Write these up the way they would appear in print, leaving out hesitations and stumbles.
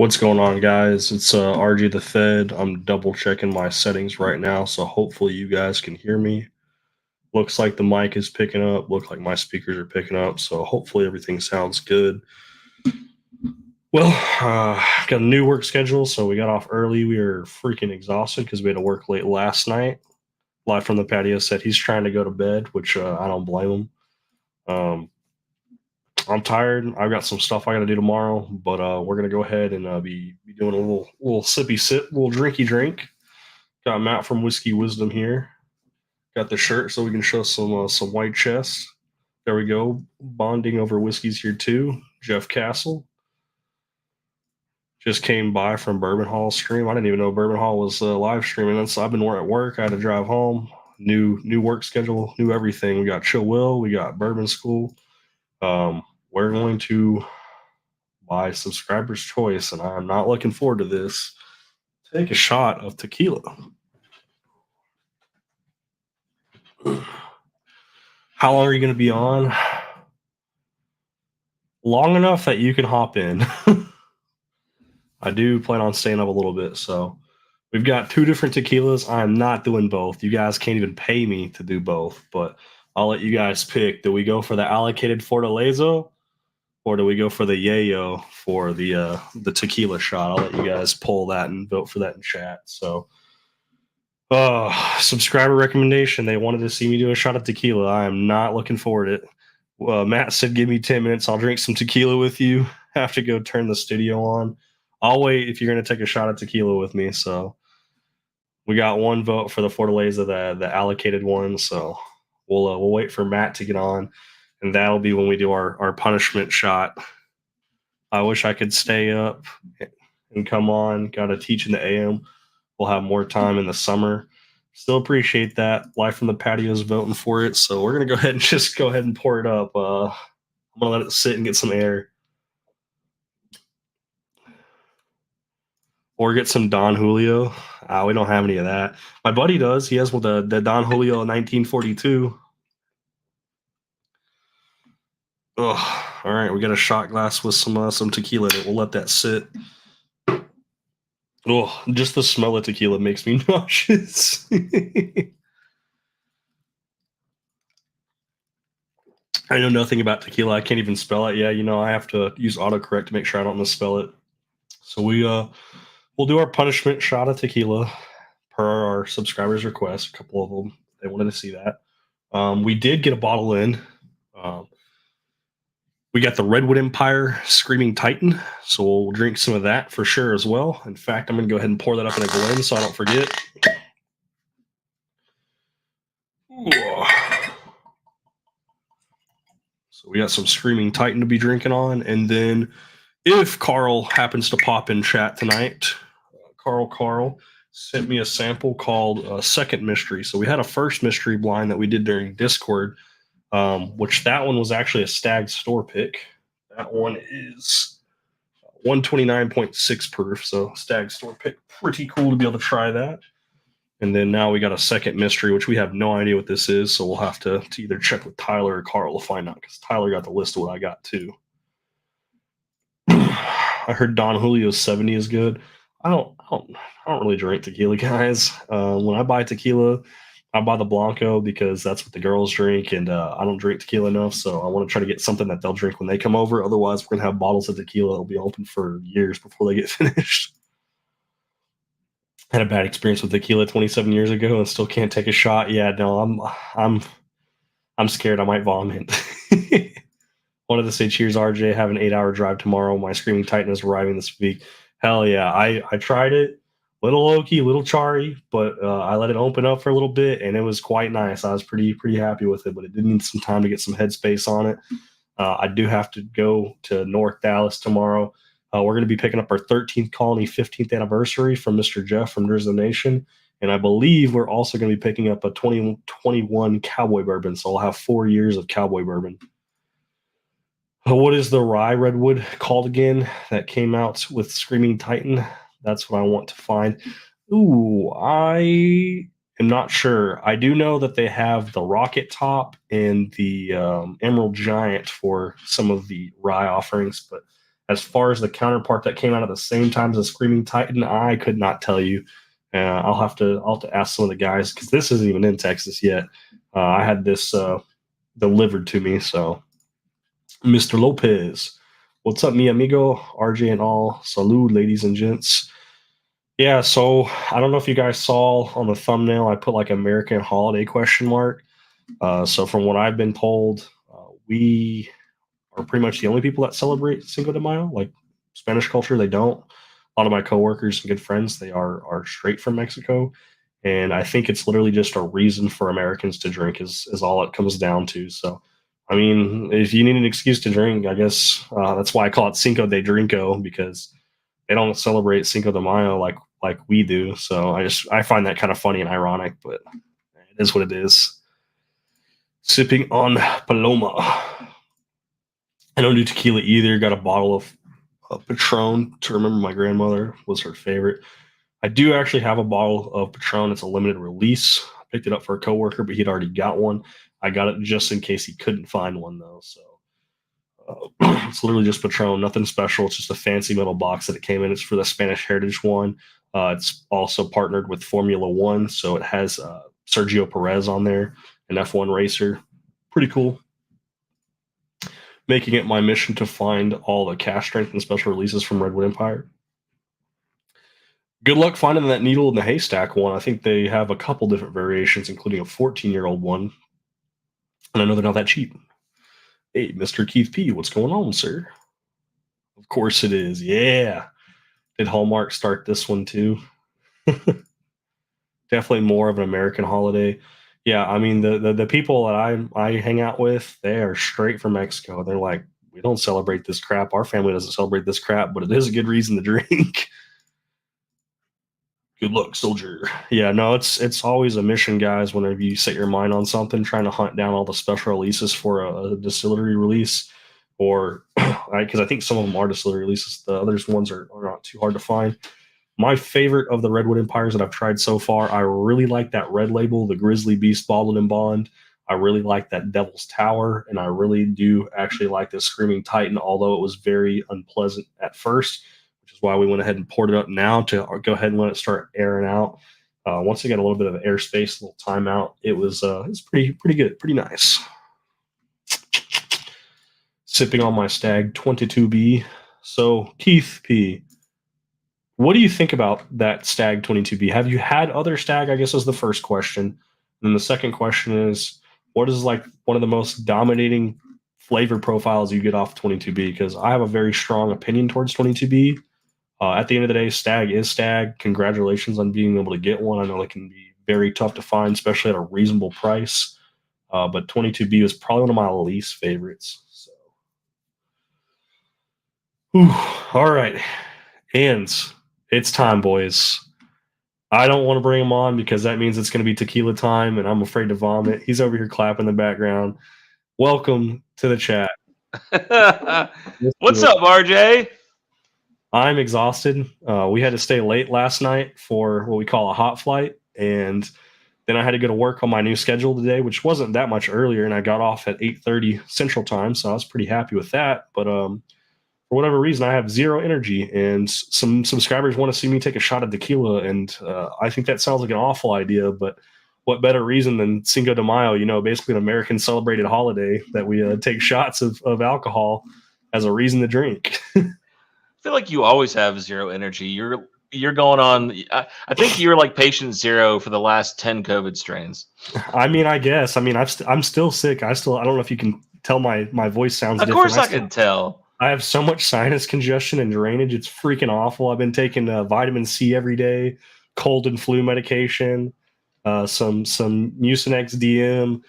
What's going on, guys? It's RG the Fed. I'm double checking my settings right now, so hopefully you guys can hear me. Looks like the mic is picking up. Look like my speakers are picking up, so hopefully everything sounds good. Well, got a new work schedule, so we got off early. We were freaking exhausted because we had to work late last night. Live from the patio said he's trying to go to bed, which I don't blame him. Um, I'm tired. I've got some stuff I got to do tomorrow, but we're gonna go ahead and be doing a little sippy sip, little drinky drink. Got Matt from Whiskey Wisdom here. Got the shirt so we can show some white chest. There we go. Bonding over whiskeys here too. Jeff Castle just came by from Bourbon Hall stream. I didn't even know Bourbon Hall was live streaming. I've been at work. I had to drive home. New work schedule. New everything. We got Chill Will. We got Bourbon School. We're going to buy subscriber's choice, and I'm not looking forward to this. Take a shot of tequila. How long are you going to be on? Long enough that you can hop in. I do plan on staying up a little bit, so we've got two different tequilas. I'm not doing both. You guys can't even pay me to do both, but I'll let you guys pick. Do we go for the allocated Fortaleza, or do we go for the Yayo for the tequila shot? I'll let you guys poll that and vote for that in chat. So, subscriber recommendation. They wanted to see me do a shot of tequila. I am not looking forward to it. Matt said, "Give me 10 minutes. I'll drink some tequila with you." Have to go turn the studio on. I'll wait if you're going to take a shot of tequila with me. So we got one vote for the Fortaleza, the allocated one. So we'll wait for Matt to get on, and that'll be when we do our punishment shot. I wish I could stay up and come on. Got to teach in the AM. We'll have more time in the summer. Still appreciate that. Live from the patio is voting for it. So we're going to go ahead and pour it up. I'm going to let it sit and get some air. Or get some Don Julio. We don't have any of that. My buddy does. He has the Don Julio 1942. Ugh. All right, we got a shot glass with some tequila in it. We'll let that sit. Oh, just the smell of tequila makes me nauseous. I know nothing about tequila. I can't even spell it. Yeah, I have to use autocorrect to make sure I don't misspell it. So we'll do our punishment shot of tequila per our subscribers' request. A couple of them, they wanted to see that. We did get a bottle in. We got the Redwood Empire Screaming Titan, so we'll drink some of that for sure as well. In fact, I'm going to go ahead and pour that up in a Glen so I don't forget. Ooh. So we got some Screaming Titan to be drinking on, and then if Carl happens to pop in chat tonight, Carl sent me a sample called Second Mystery. So we had a first mystery blind that we did during Discord, which that one was actually a Stag store pick. That one is 129.6 proof, so Stag store pick. Pretty cool to be able to try that. And then now we got a second mystery, which we have no idea what this is, so we'll have to either check with Tyler or Carl to find out, because Tyler got the list of what I got too. I heard Don Julio's 70 is good. I don't really drink tequila, guys. When I buy tequila, I buy the Blanco because that's what the girls drink, and I don't drink tequila enough, so I want to try to get something that they'll drink when they come over. Otherwise, we're gonna have bottles of tequila that'll be open for years before they get finished. Had a bad experience with tequila 27 years ago and still can't take a shot. Yeah, no, I'm scared I might vomit. Wanted to say cheers, RJ. Have an 8-hour drive tomorrow. My Screaming Titan is arriving this week. Hell yeah, I tried it. Little low-key, little charry, but I let it open up for a little bit, and it was quite nice. I was pretty happy with it, but it did need some time to get some headspace on it. I do have to go to North Dallas tomorrow. We're going to be picking up our 13th Colony 15th anniversary from Mr. Jeff from Drizzle Nation, and I believe we're also going to be picking up a 2021 Cowboy Bourbon, so I'll have 4 years of Cowboy Bourbon. What is the rye redwood called again that came out with Screaming Titan? That's what I want to find. Ooh, I am not sure. I do know that they have the Rocket Top and the Emerald Giant for some of the rye offerings, but As far as the counterpart that came out at the same time as the Screaming Titan, I could not tell you. I'll have to ask some of the guys because this isn't even in Texas yet. I had this delivered to me. So, Mr. Lopez, what's up, mi amigo, RJ, and all? Salud, ladies and gents. Yeah, so I don't know if you guys saw on the thumbnail, I put like American holiday question mark. So from what I've been told, we are pretty much the only people that celebrate Cinco de Mayo. Like Spanish culture, they don't. A lot of my coworkers and good friends, they are straight from Mexico, and I think it's literally just a reason for Americans to drink is all it comes down to. So, I mean, if you need an excuse to drink, I guess that's why I call it Cinco de Drinko because they don't celebrate Cinco de Mayo like we do. So I find that kind of funny and ironic, but it is what it is. Sipping on Paloma. I don't do tequila either. Got a bottle of Patron to remember my grandmother was her favorite. I do actually have a bottle of Patron. It's a limited release. I picked it up for a coworker, but he'd already got one. I got it just in case he couldn't find one though. So it's literally just Patron, nothing special. It's just a fancy metal box that it came in. It's for the Spanish Heritage one. It's also partnered with Formula One, so it has Sergio Perez on there, an F1 racer. Pretty cool. Making it my mission to find all the cash strength and special releases from Redwood Empire. Good luck finding that needle in the haystack one. I think they have a couple different variations, including a 14-year-old one. And I know they're not that cheap. Hey, Mr. Keith P., what's going on, sir? Of course it is. Yeah. Did Hallmark start this one too? Definitely more of an American holiday. Yeah, I mean the people that I hang out with, they are straight from Mexico. They're like, we don't celebrate this crap. Our family doesn't celebrate this crap, but it is a good reason to drink. Good luck, soldier. Yeah, no, it's always a mission, guys. Whenever you set your mind on something, trying to hunt down all the special releases for a distillery release, or because I think some of them are distillery releases. The others ones are not too hard to find. My favorite of the Redwood Empires that I've tried so far, I really like that red label, the Grizzly Beast Bottled in Bond. I really like that Devil's Tower, and I really do actually like the Screaming Titan, although it was very unpleasant at first, which is why we went ahead and poured it up now to go ahead and let it start airing out. Once it got a little bit of airspace, a little timeout, it's pretty good, pretty nice. Sipping on my Stag 22B. So Keith P., what do you think about that Stag 22B? Have you had other Stag? I guess is the first question. And then the second question is, what is like one of the most dominating flavor profiles you get off 22B? Because I have a very strong opinion towards 22B. At the end of the day, Stag is Stag. Congratulations on being able to get one. I know it can be very tough to find, especially at a reasonable price. But 22B was probably one of my least favorites. So, whew. All right, hands. It's time, boys. I don't want to bring him on because that means it's going to be tequila time, and I'm afraid to vomit. He's over here clapping in the background. Welcome to the chat. What's up, RJ? I'm exhausted. We had to stay late last night for what we call a hot flight, and then I had to go to work on my new schedule today, which wasn't that much earlier, and I got off at 8:30 Central Time, so I was pretty happy with that. But for whatever reason, I have zero energy, and some subscribers want to see me take a shot of tequila, and I think that sounds like an awful idea, but what better reason than Cinco de Mayo, basically an American celebrated holiday that we take shots of alcohol as a reason to drink. I feel like you always have zero energy. You're going on. I think you're like patient zero for the last 10 COVID strains. I mean, I guess. I mean, I'm still sick. I don't know if you can tell my voice sounds different. Of course I can tell. I have so much sinus congestion and drainage. It's freaking awful. I've been taking vitamin C every day, cold and flu medication, some Mucinex DM,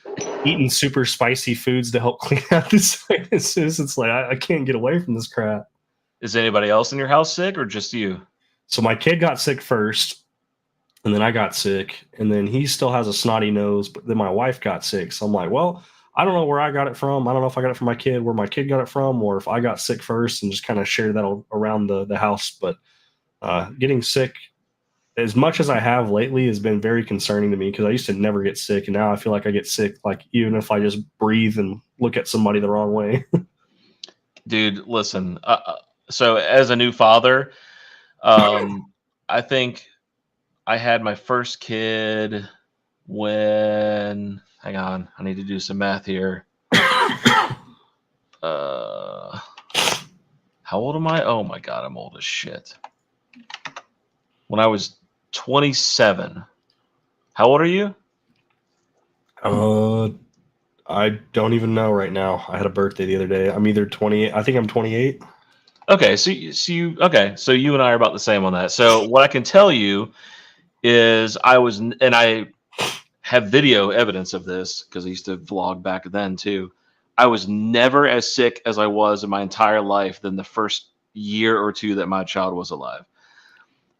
eating super spicy foods to help clean out the sinuses. It's like I can't get away from this crap. Is anybody else in your house sick or just you? So my kid got sick first, and then I got sick, and then he still has a snotty nose, but then my wife got sick. So I'm like, well, I don't know where I got it from. I don't know if I got it from my kid, where my kid got it from, or if I got sick first and just kind of shared that around the house. But getting sick, as much as I have lately, has been very concerning to me because I used to never get sick, and now I feel like I get sick, like even if I just breathe and look at somebody the wrong way. Dude, listen, So as a new father, I think I had my first kid when. Hang on, I need to do some math here. How old am I? Oh my god, I'm old as shit. When I was 27. How old are you? I don't even know right now. I had a birthday the other day. I'm either 28. I think I'm 28. Okay, so you and I are about the same on that. So what I can tell you is and I have video evidence of this because I used to vlog back then too. I was never as sick as I was in my entire life than the first year or two that my child was alive.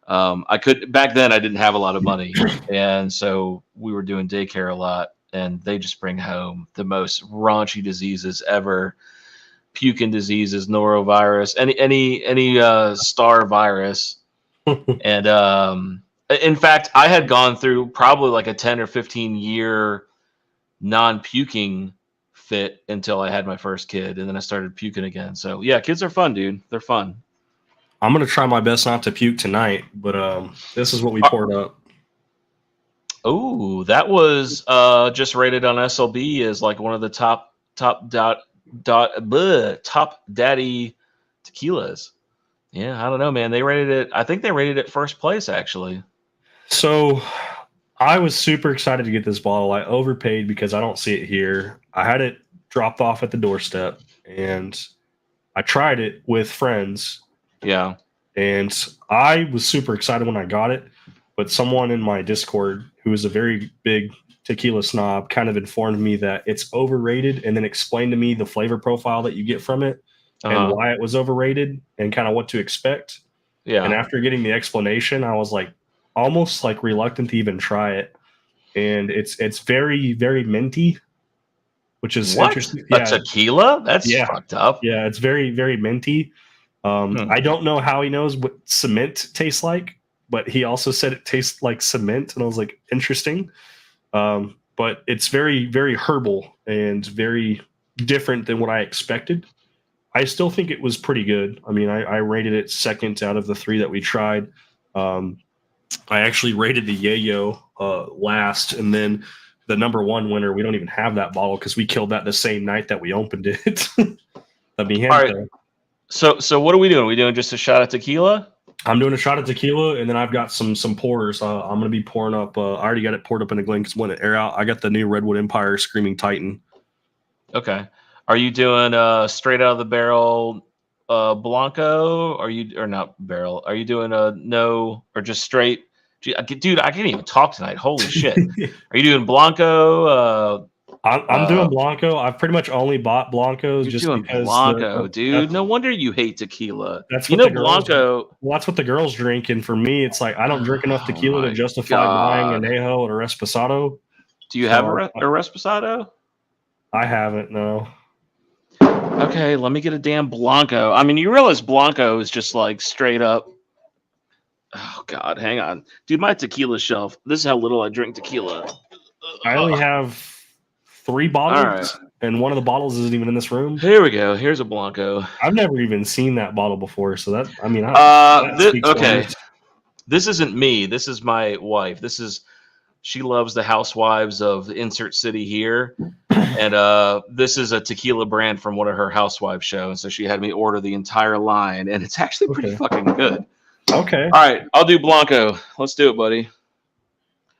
I could back then I didn't have a lot of money, and so we were doing daycare a lot, and they just bring home the most raunchy diseases ever. Puking diseases, norovirus, any star virus. And in fact, I had gone through probably like a 10 or 15 year non-puking fit until I had my first kid, and then I started puking again. So yeah, kids are fun, dude. They're fun. I'm gonna try my best not to puke tonight, but this is what we poured up. Oh, that was just rated on SLB as like one of the top daddy tequilas. Yeah, I don't know, man. They rated it. I think they rated it first place, actually. So I was super excited to get this bottle. I overpaid because I don't see it here. I had it dropped off at the doorstep, and I tried it with friends. Yeah. And I was super excited when I got it, but someone in my Discord who is a very big tequila snob kind of informed me that it's overrated and then explained to me the flavor profile that you get from it and why it was overrated and kind of what to expect. Yeah. And after getting the explanation, I was like almost like reluctant to even try it. And it's very, very minty, which is interesting. A tequila? That's fucked up. Yeah, it's very, very minty. I don't know how he knows what cement tastes like, but he also said it tastes like cement, and I was like, interesting. But it's very, very herbal and very different than what I expected. I still think it was pretty good. I mean, I rated it second out of the three that we tried. I actually rated the Yayo last, and then the number one winner, we don't even have that bottle because we killed that the same night that we opened it. All right. So what are we doing? Are we doing just a shot of tequila? I'm doing a shot of tequila, and then I've got some porters. I'm going to be pouring up. I already got it poured up in a Glen because when it air out, I got the new Redwood Empire Screaming Titan. Okay. Are you doing straight out of the barrel Blanco? Or not barrel? Are you doing a no or just straight? Dude, I can't even talk tonight. Holy shit! Are you doing Blanco? I'm doing Blanco. I've pretty much only bought Blancos just because Blanco, dude. No wonder you hate tequila. That's what Blanco. Well, that's what the girls drink, and for me, it's like I don't drink enough tequila to justify buying an Añejo or a Reposado. Do you have a Reposado? I haven't. No. Okay, let me get a damn Blanco. I mean, you realize Blanco is just like straight up. Oh God, hang on, dude. My tequila shelf. This is how little I drink tequila. I only have 3 bottles, and one of the bottles isn't even in this room. Here we go. Here's a Blanco. I've never even seen that bottle before, so that I mean, okay. This isn't me. This is my wife. She loves the housewives of the insert city here, and this is a tequila brand from one of her housewives shows. So she had me order the entire line, and it's actually pretty fucking good. Okay. All right, I'll do Blanco. Let's do it, buddy.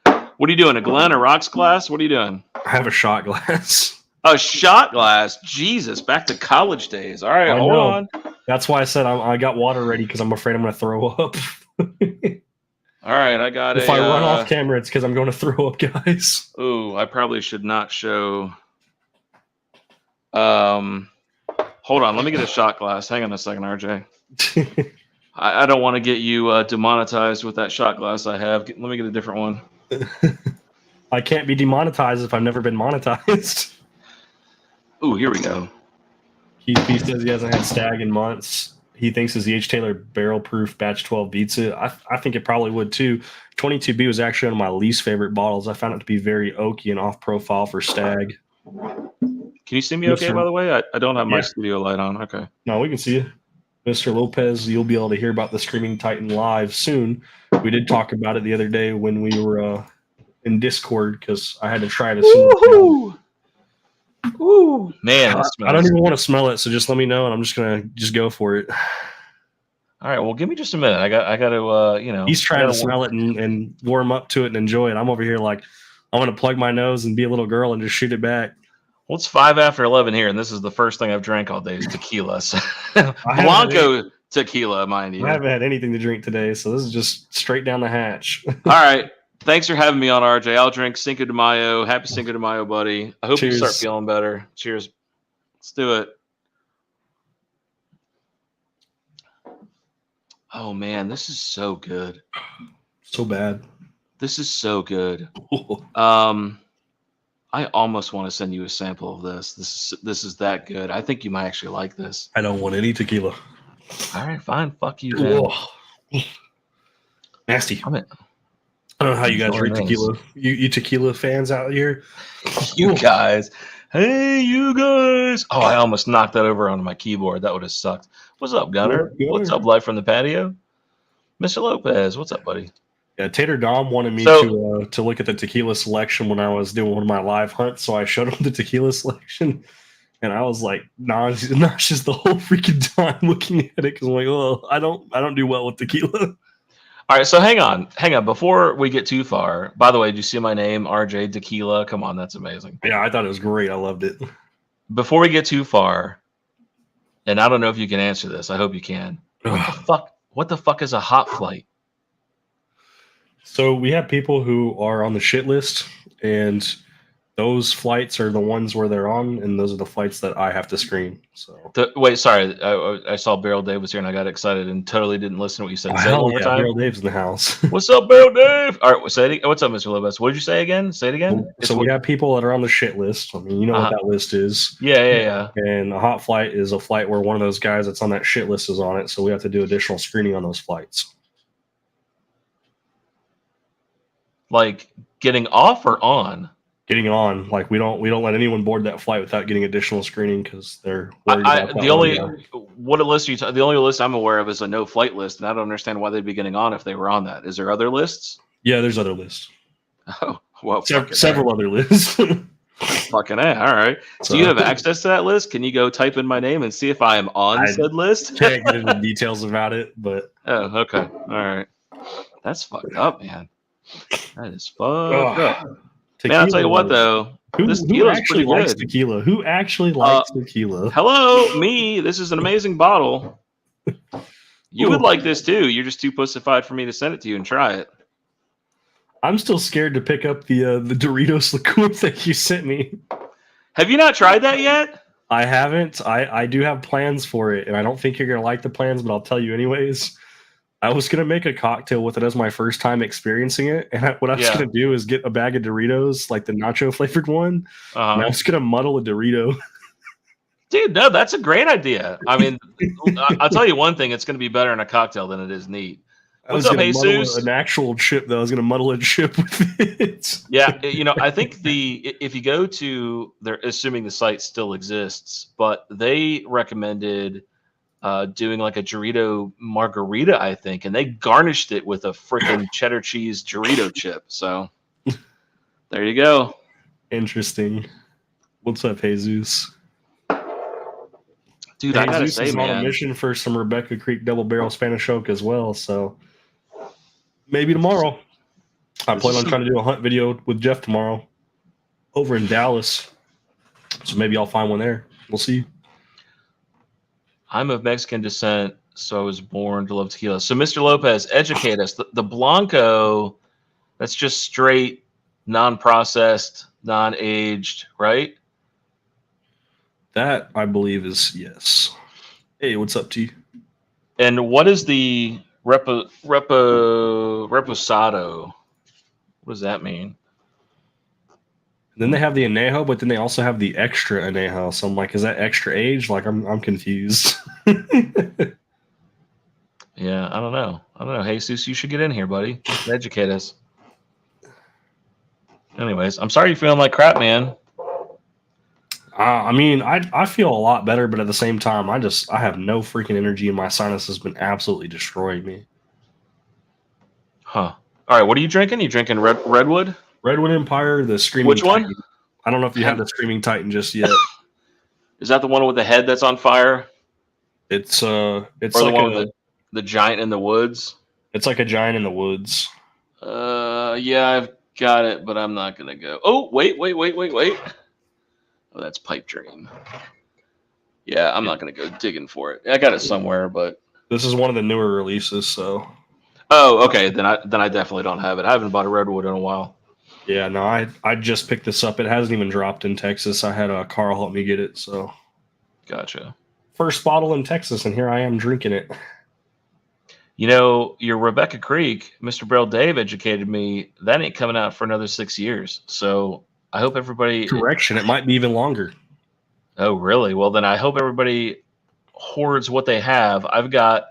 What are you doing? A Glen, a rocks glass? What are you doing? I have a shot glass. A shot glass? Jesus, back to college days. All right, hold on. That's why I said I got water ready because I'm afraid I'm going to throw up. All right, I got it. If I run off camera, it's because I'm going to throw up, guys. Ooh, I probably should not show. Hold on, let me get a shot glass. Hang on a second, RJ. I don't want to get you demonetized with that shot glass I have. Let me get a different one. I can't be demonetized if I've never been monetized. Ooh, here we go. He says he hasn't had Stag in months. He thinks his H. Taylor Barrel Proof Batch 12 beats it. I think it probably would too. 22B was actually one of my least favorite bottles. I found it to be very oaky and off profile for Stag. Can you see me okay, by the way? I don't have my studio light on. Okay. No, we can see you. Mr. Lopez, you'll be able to hear about the Screaming Titan live soon. We did talk about it the other day when we were in Discord because I had to try it as soon as Woohoo! Ooh, man, that I don't smells. even want to smell it, so just let me know, and I'm just gonna go for it. All right, well, give me just a minute. I got to, He's trying to smell it and warm up to it and enjoy it. I'm over here like I'm gonna plug my nose and be a little girl and just shoot it back. Well, it's 5 after 11 here, and this is the first thing I've drank all day is tequila. So I Blanco tequila, mind you. I haven't had anything to drink today, so this is just straight down the hatch. All right. Thanks for having me on, RJ. I'll drink Cinco de Mayo. Happy Cinco de Mayo, buddy. I hope Cheers. you start feeling better. Cheers. Let's do it. Oh, man, this is so good. So bad. This is so good. I almost want to send you a sample of this. This is that good. I think you might actually like this. I don't want any tequila. All right, fine. Fuck you, then. Nasty. I'm in. I don't know how you guys drink tequila. You tequila fans out here? You guys. Hey, you guys. Oh, I almost knocked that over onto my keyboard. That would have sucked. What's up, Gunner? What's up, live from the patio? Mr. Lopez, what's up, buddy? Yeah, Tater Dom wanted me to look at the tequila selection when I was doing one of my live hunts, so I showed him the tequila selection, and I was like nauseous the whole freaking time looking at it because I'm like, oh, I don't do well with tequila. All right, so hang on. Before we get too far, by the way, did you see my name, RJ Tequila? Come on, that's amazing. Yeah, I thought it was great. I loved it. Before we get too far, and I don't know if you can answer this. I hope you can. What the fuck is a hot flight? So we have people who are on the shit list, and those flights are the ones where they're on, and those are the flights that I have to screen. So wait, sorry, I saw Beryl Dave was here, and I got excited and totally didn't listen to what you said. Say it one more time. Beryl Dave's in the house. What's up, Beryl Dave? All right, say it. What's up, Mr. Lopez? What did you say again? Say it again. So we have people that are on the shit list. I mean, you know what that list is. Yeah. And a hot flight is a flight where one of those guys that's on that shit list is on it. So we have to do additional screening on those flights. Like getting off or on? Getting on. Like we don't let anyone board that flight without getting additional screening because they're worried about that. The only list I'm aware of is a no flight list, and I don't understand why they'd be getting on if they were on that. Is there other lists? Yeah, there's other lists. Oh, well, several other lists. Fucking A. All right. So, do you have access to that list? Can you go type in my name and see if I am on said list? Can't get into details about it, but okay. All right. That's fucked up, man. That is fucked up. Man, I'll tell you what though. Who actually likes tequila? Who actually likes tequila? Hello, me. This is an amazing bottle. You would like this too. You're just too pussified for me to send it to you and try it. I'm still scared to pick up the Doritos liqueur that you sent me. Have you not tried that yet? I haven't. I do have plans for it, and I don't think you're gonna like the plans, but I'll tell you anyways. I was gonna make a cocktail with it as my first time experiencing it, and what I was gonna do is get a bag of Doritos, like the nacho flavored one, and I was gonna muddle a Dorito. Dude, no, that's a great idea. I mean, I'll tell you one thing: it's gonna be better in a cocktail than it is neat. What's up, Jesus? An actual chip, though. I was gonna muddle a chip with it. Yeah, I think if you go to, they're assuming the site still exists, but they recommended doing like a Dorito margarita, I think, and they garnished it with a freaking cheddar cheese Dorito chip. So there you go. Interesting. What's up, Jesus? Dude, I gotta say, man, on a mission for some Rebecca Creek double barrel Spanish oak as well. So maybe tomorrow. I plan on trying to do a hunt video with Jeff tomorrow over in Dallas. So maybe I'll find one there. We'll see. I'm of Mexican descent, so I was born to love tequila. So, Mr. Lopez, educate us. The Blanco, that's just straight, non-processed, non-aged, right? That, I believe, is yes. Hey, what's up, T? And what is the reposado? What does that mean? And then they have the anejo, but then they also have the extra anejo. So I'm like, is that extra age? Like, I'm confused. Yeah, I don't know. Jesus, you should get in here, buddy. Educate us. Anyways, I'm sorry you're feeling like crap, man. I mean, I feel a lot better, but at the same time, I have no freaking energy, and my sinus has been absolutely destroying me. Huh. All right, what are you drinking? You drinking Redwood? Redwood Empire, the Screaming Which one? Titan. I don't know if you have the Screaming Titan just yet. Is that the one with the head that's on fire? It's Or the like one with the giant in the woods? it's like a giant in the woods. Yeah, I've got it, but I'm not gonna go. Oh, wait. Oh, that's Pipe Dream. Yeah, I'm not gonna go digging for it. I got it somewhere, but This is one of the newer releases, so oh, okay. Then I definitely don't have it. I haven't bought a Redwood in a while. yeah, no, I just picked this up. It hasn't even dropped in Texas. I had Carl help me get it, so Gotcha. first bottle in Texas, and here I am drinking it. You know, your Rebecca Creek, Mr. Braille Dave educated me. That ain't coming out for another 6 years. So I hope everybody. Correction, it might be even longer. Oh, really? Well, then I hope everybody hoards what they have. I've got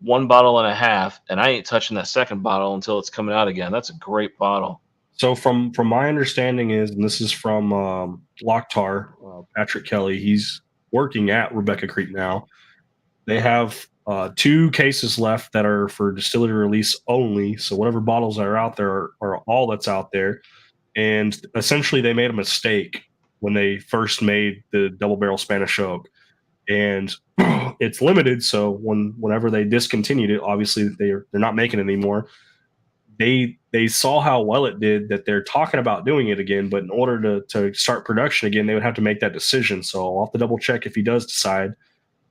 1.5 bottles, and I ain't touching that second bottle until it's coming out again. That's a great bottle. So from my understanding is, and this is from Locktar, Patrick Kelly. He's working at Rebecca Creek now. They have 2 cases left that are for distillery release only. So whatever bottles are out there are all that's out there. And essentially, they made a mistake when they first made the double barrel Spanish oak, and it's limited. So whenever they discontinued it, obviously they're not making it anymore. They saw how well it did that they're talking about doing it again, but in order to start production again, they would have to make that decision. So I'll have to double check if he does decide.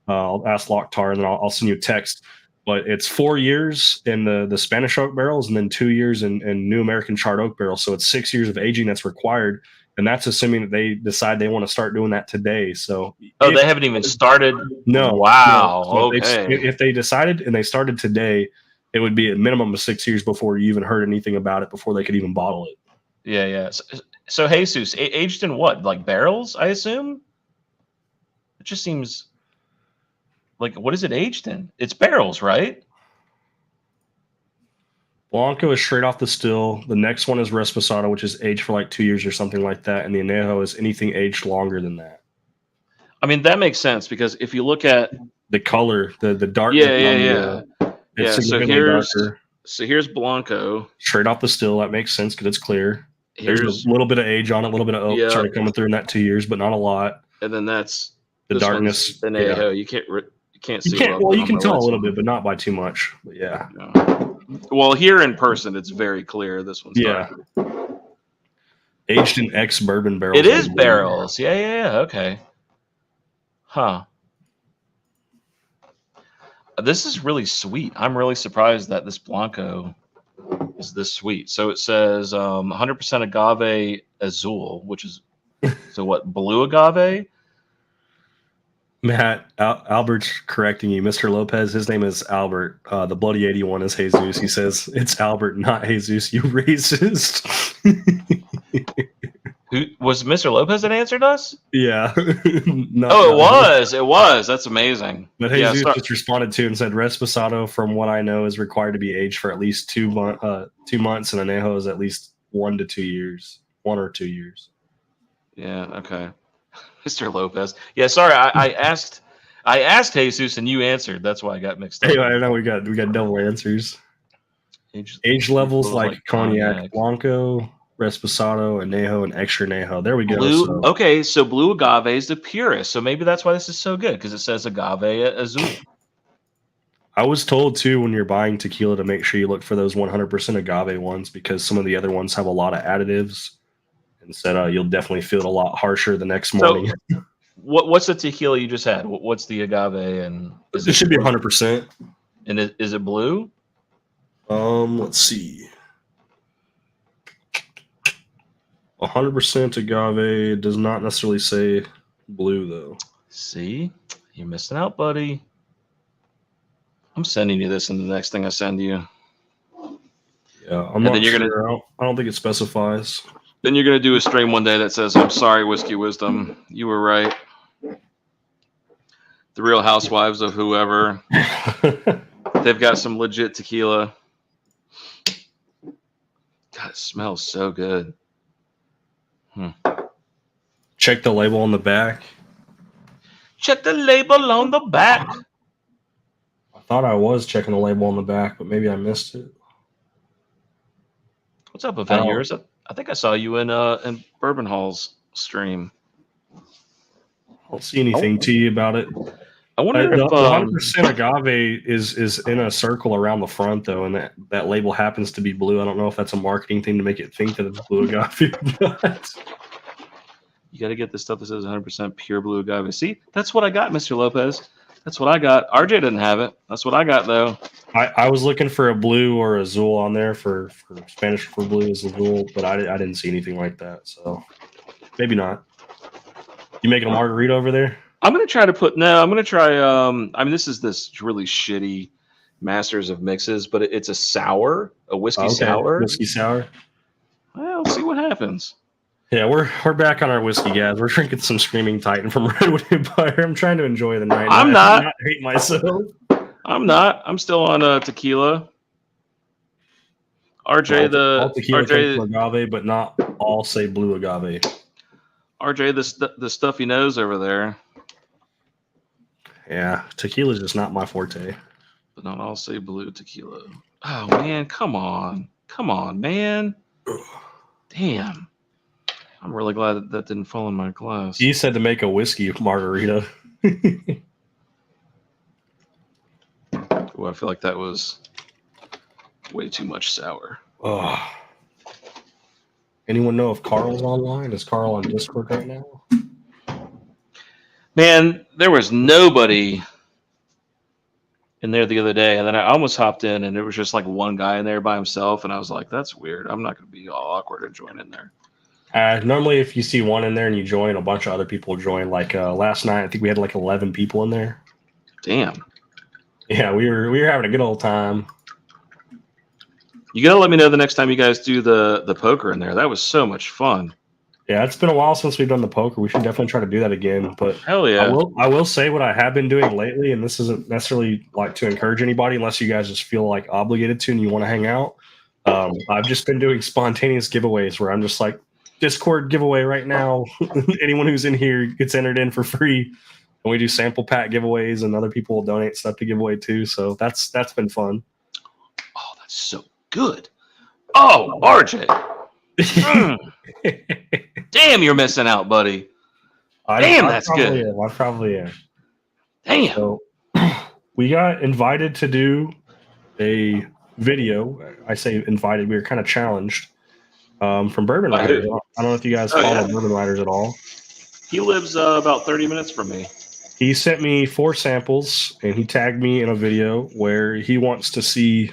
I'll ask Locktar, and then I'll send you a text. But it's 4 years in the Spanish oak barrels, and then 2 years in New American charred oak barrels. So it's 6 years of aging that's required, and that's assuming that they decide they want to start doing that today. So they haven't even started. No. Wow. So Okay. if they decided and they started today, it would be a minimum of 6 years before you even heard anything about it, before they could even bottle it. Yeah. So Jesus, aged in what? Like barrels, I assume? It just seems like, what is it aged in? It's barrels, right? Blanco is straight off the still. The next one is Reposado, which is aged for like 2 years or something like that. And the Anejo is anything aged longer than that. I mean, that makes sense because if you look at the color, the darkness. It's significantly darker. So here's Blanco. Straight off the still, that makes sense because it's clear. There's a little bit of age on it, a little bit of oak started coming through in that 2 years, but not a lot. And then that's the darkness. Anejo. You can't see. You can tell a little bit, but not by too much. But yeah. Well, here in person, it's very clear. This one's darker. Aged in ex bourbon barrels. It is barrels. Yeah. Okay. Huh. This is really sweet. I'm really surprised that this Blanco is this sweet. So it says 100% agave azul, which is so what? Blue agave? Matt, Albert's correcting you. Mr. Lopez, his name is Albert. The Bloody 81 is Jesus. He says it's Albert, not Jesus, you racist. Who was Mr. Lopez that answered us? Yeah. It was. That's amazing. But Jesus just responded to and said Reposado, from what I know, is required to be aged for at least 2 months, and Anejo is at least 1 to 2 years. 1 or 2 years. Yeah, okay. Mr. Lopez. Yeah, sorry, I asked Jesus and you answered. That's why I got mixed up. Hey, I know we got double answers. Age levels like cognac, Blanco, Reposado, Anejo, and extra Anejo. There we go. Okay, so blue agave is the purest. So maybe that's why this is so good, because it says agave azul. I was told too, when you're buying tequila, to make sure you look for those 100% agave ones, because some of the other ones have a lot of additives, and said you'll definitely feel it a lot harsher the next morning. So, what's the tequila you just had? What's the agave? And it should be 100%. And is it blue? Let's see. 100% agave does not necessarily say blue, though. See? You're missing out, buddy. I'm sending you this in the next thing I send you. Yeah, I'm not sure. I don't think it specifies. Then you're going to do a stream one day that says, I'm sorry, Whiskey Wisdom. You were right. The Real Housewives of whoever. They've got some legit tequila. God, it smells so good. Check the label on the back. Check the label on the back. I thought I was checking the label on the back, but maybe I missed it. What's up, event yours? I think I saw you in Bourbon Hall's stream. I don't see anything to you about it. I wonder the if 100% agave is in a circle around the front though, and that label happens to be blue. I don't know if that's a marketing thing to make it think that it's blue agave. But you got to get the stuff that says 100% pure blue agave. See, that's what I got, Mr. Lopez. That's what I got. RJ didn't have it. That's what I got though. I was looking for a blue or Azul on there for Spanish for blue is Azul, but I didn't see anything like that. So maybe not. You making a margarita over there? I'm gonna try to put I'm gonna try. I mean, this is this really shitty Masters of Mixes, but it's a sour, a whiskey sour. Whiskey sour. Well, let's see what happens. Yeah, we're back on our whiskey, guys. We're drinking some Screaming Titan from Redwood Empire. I'm trying to enjoy the night. I'm not hate myself. I'm not. I'm still on tequila. RJ, all tequila comes from agave, but not all say blue agave. RJ, the stuff he knows over there. Yeah, tequila is just not my forte. But not all say blue tequila. Oh man, come on, man. Damn. I'm really glad that didn't fall in my glass. He said to make a whiskey margarita. Oh, I feel like that was way too much sour. Oh. Anyone know if Carl's online? Is Carl on Discord right now? Man, there was nobody in there the other day, and then I almost hopped in, and there was just like one guy in there by himself, and I was like, that's weird. I'm not going to be all awkward and join in there. Normally, if you see one in there and you join, a bunch of other people join. Like last night, I think we had like 11 people in there. Damn. Yeah, we were having a good old time. You got to let me know the next time you guys do the poker in there. That was so much fun. Yeah, it's been a while since we've done the poker. We should definitely try to do that again. But hell yeah, I will say what I have been doing lately, and this isn't necessarily like to encourage anybody unless you guys just feel like obligated to and you want to hang out. I've just been doing spontaneous giveaways where I'm just like, Discord giveaway right now. Anyone who's in here gets entered in for free. And we do sample pack giveaways, and other people will donate stuff to give away too. So that's been fun. Oh, that's so good. Oh, RJ. Damn, you're missing out, buddy. That's good. I probably am. Damn. So, we got invited to do a video. I say invited. We were kind of challenged from Bourbon Riders. I don't know if you guys follow Bourbon Riders at all. He lives about 30 minutes from me. He sent me 4 samples, and he tagged me in a video where he wants to see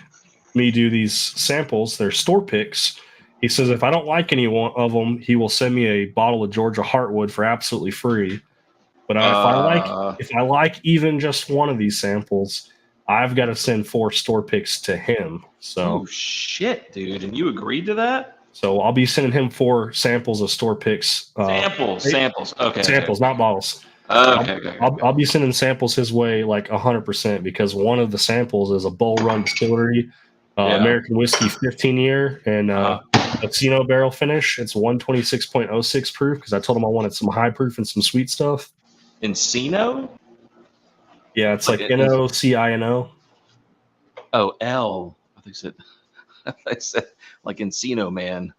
me do these samples. They're store picks. He says if I don't like any one of them, he will send me a bottle of Georgia Heartwood for absolutely free. But if I like even just one of these samples, I've got to send 4 store picks to him. So, oh shit, dude! And you agreed to that? So I'll be sending him 4 samples of store picks. Samples. Okay. Samples, not bottles. Okay. I'll be sending samples his way like 100% because one of the samples is a Bull Run Distillery American whiskey 15-year and Encino barrel finish. It's 126.06 proof because I told him I wanted some high proof and some sweet stuff. Encino? Yeah, it's like N-O-C-I-N-O. Oh, L. I said like Encino Man.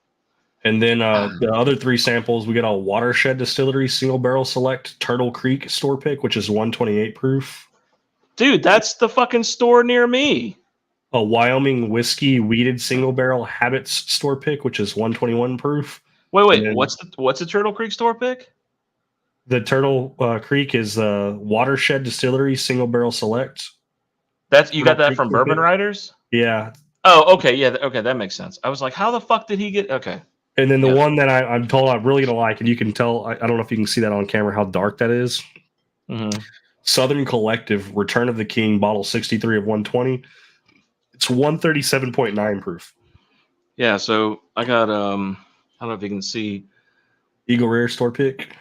And then the other 3 samples, we got a Watershed Distillery Single Barrel Select Turtle Creek store pick, which is 128 proof. Dude, that's the fucking store near me. A Wyoming Whiskey Weeded Single Barrel Habits store pick, which is 121 proof. Wait, what's the Turtle Creek store pick? The Turtle Creek is Watershed Distillery Single Barrel Select. You got that from Bourbon Riders? Yeah. Oh, okay, yeah, okay, that makes sense. I was like, how the fuck did he get? Okay. And then the one that I'm told I'm really gonna like, and you can tell. I don't know if you can see that on camera how dark that is. Mm-hmm. Southern Collective Return of the King bottle 63 of 120. It's 137.9 proof. Yeah, so I got I don't know if you can see Eagle Rare store pick.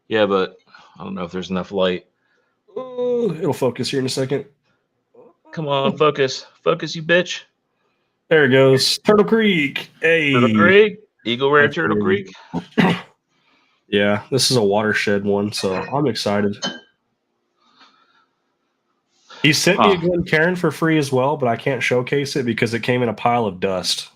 Yeah, but I don't know if there's enough light. It'll focus here in a second. Come on, focus, you bitch. There it goes. Turtle Creek. Hey. Turtle Creek. Eagle Rare Turtle Creek. Yeah, Yeah, this is a watershed one, so I'm excited. He sent me a Glencairn for free as well, but I can't showcase it because it came in a pile of dust.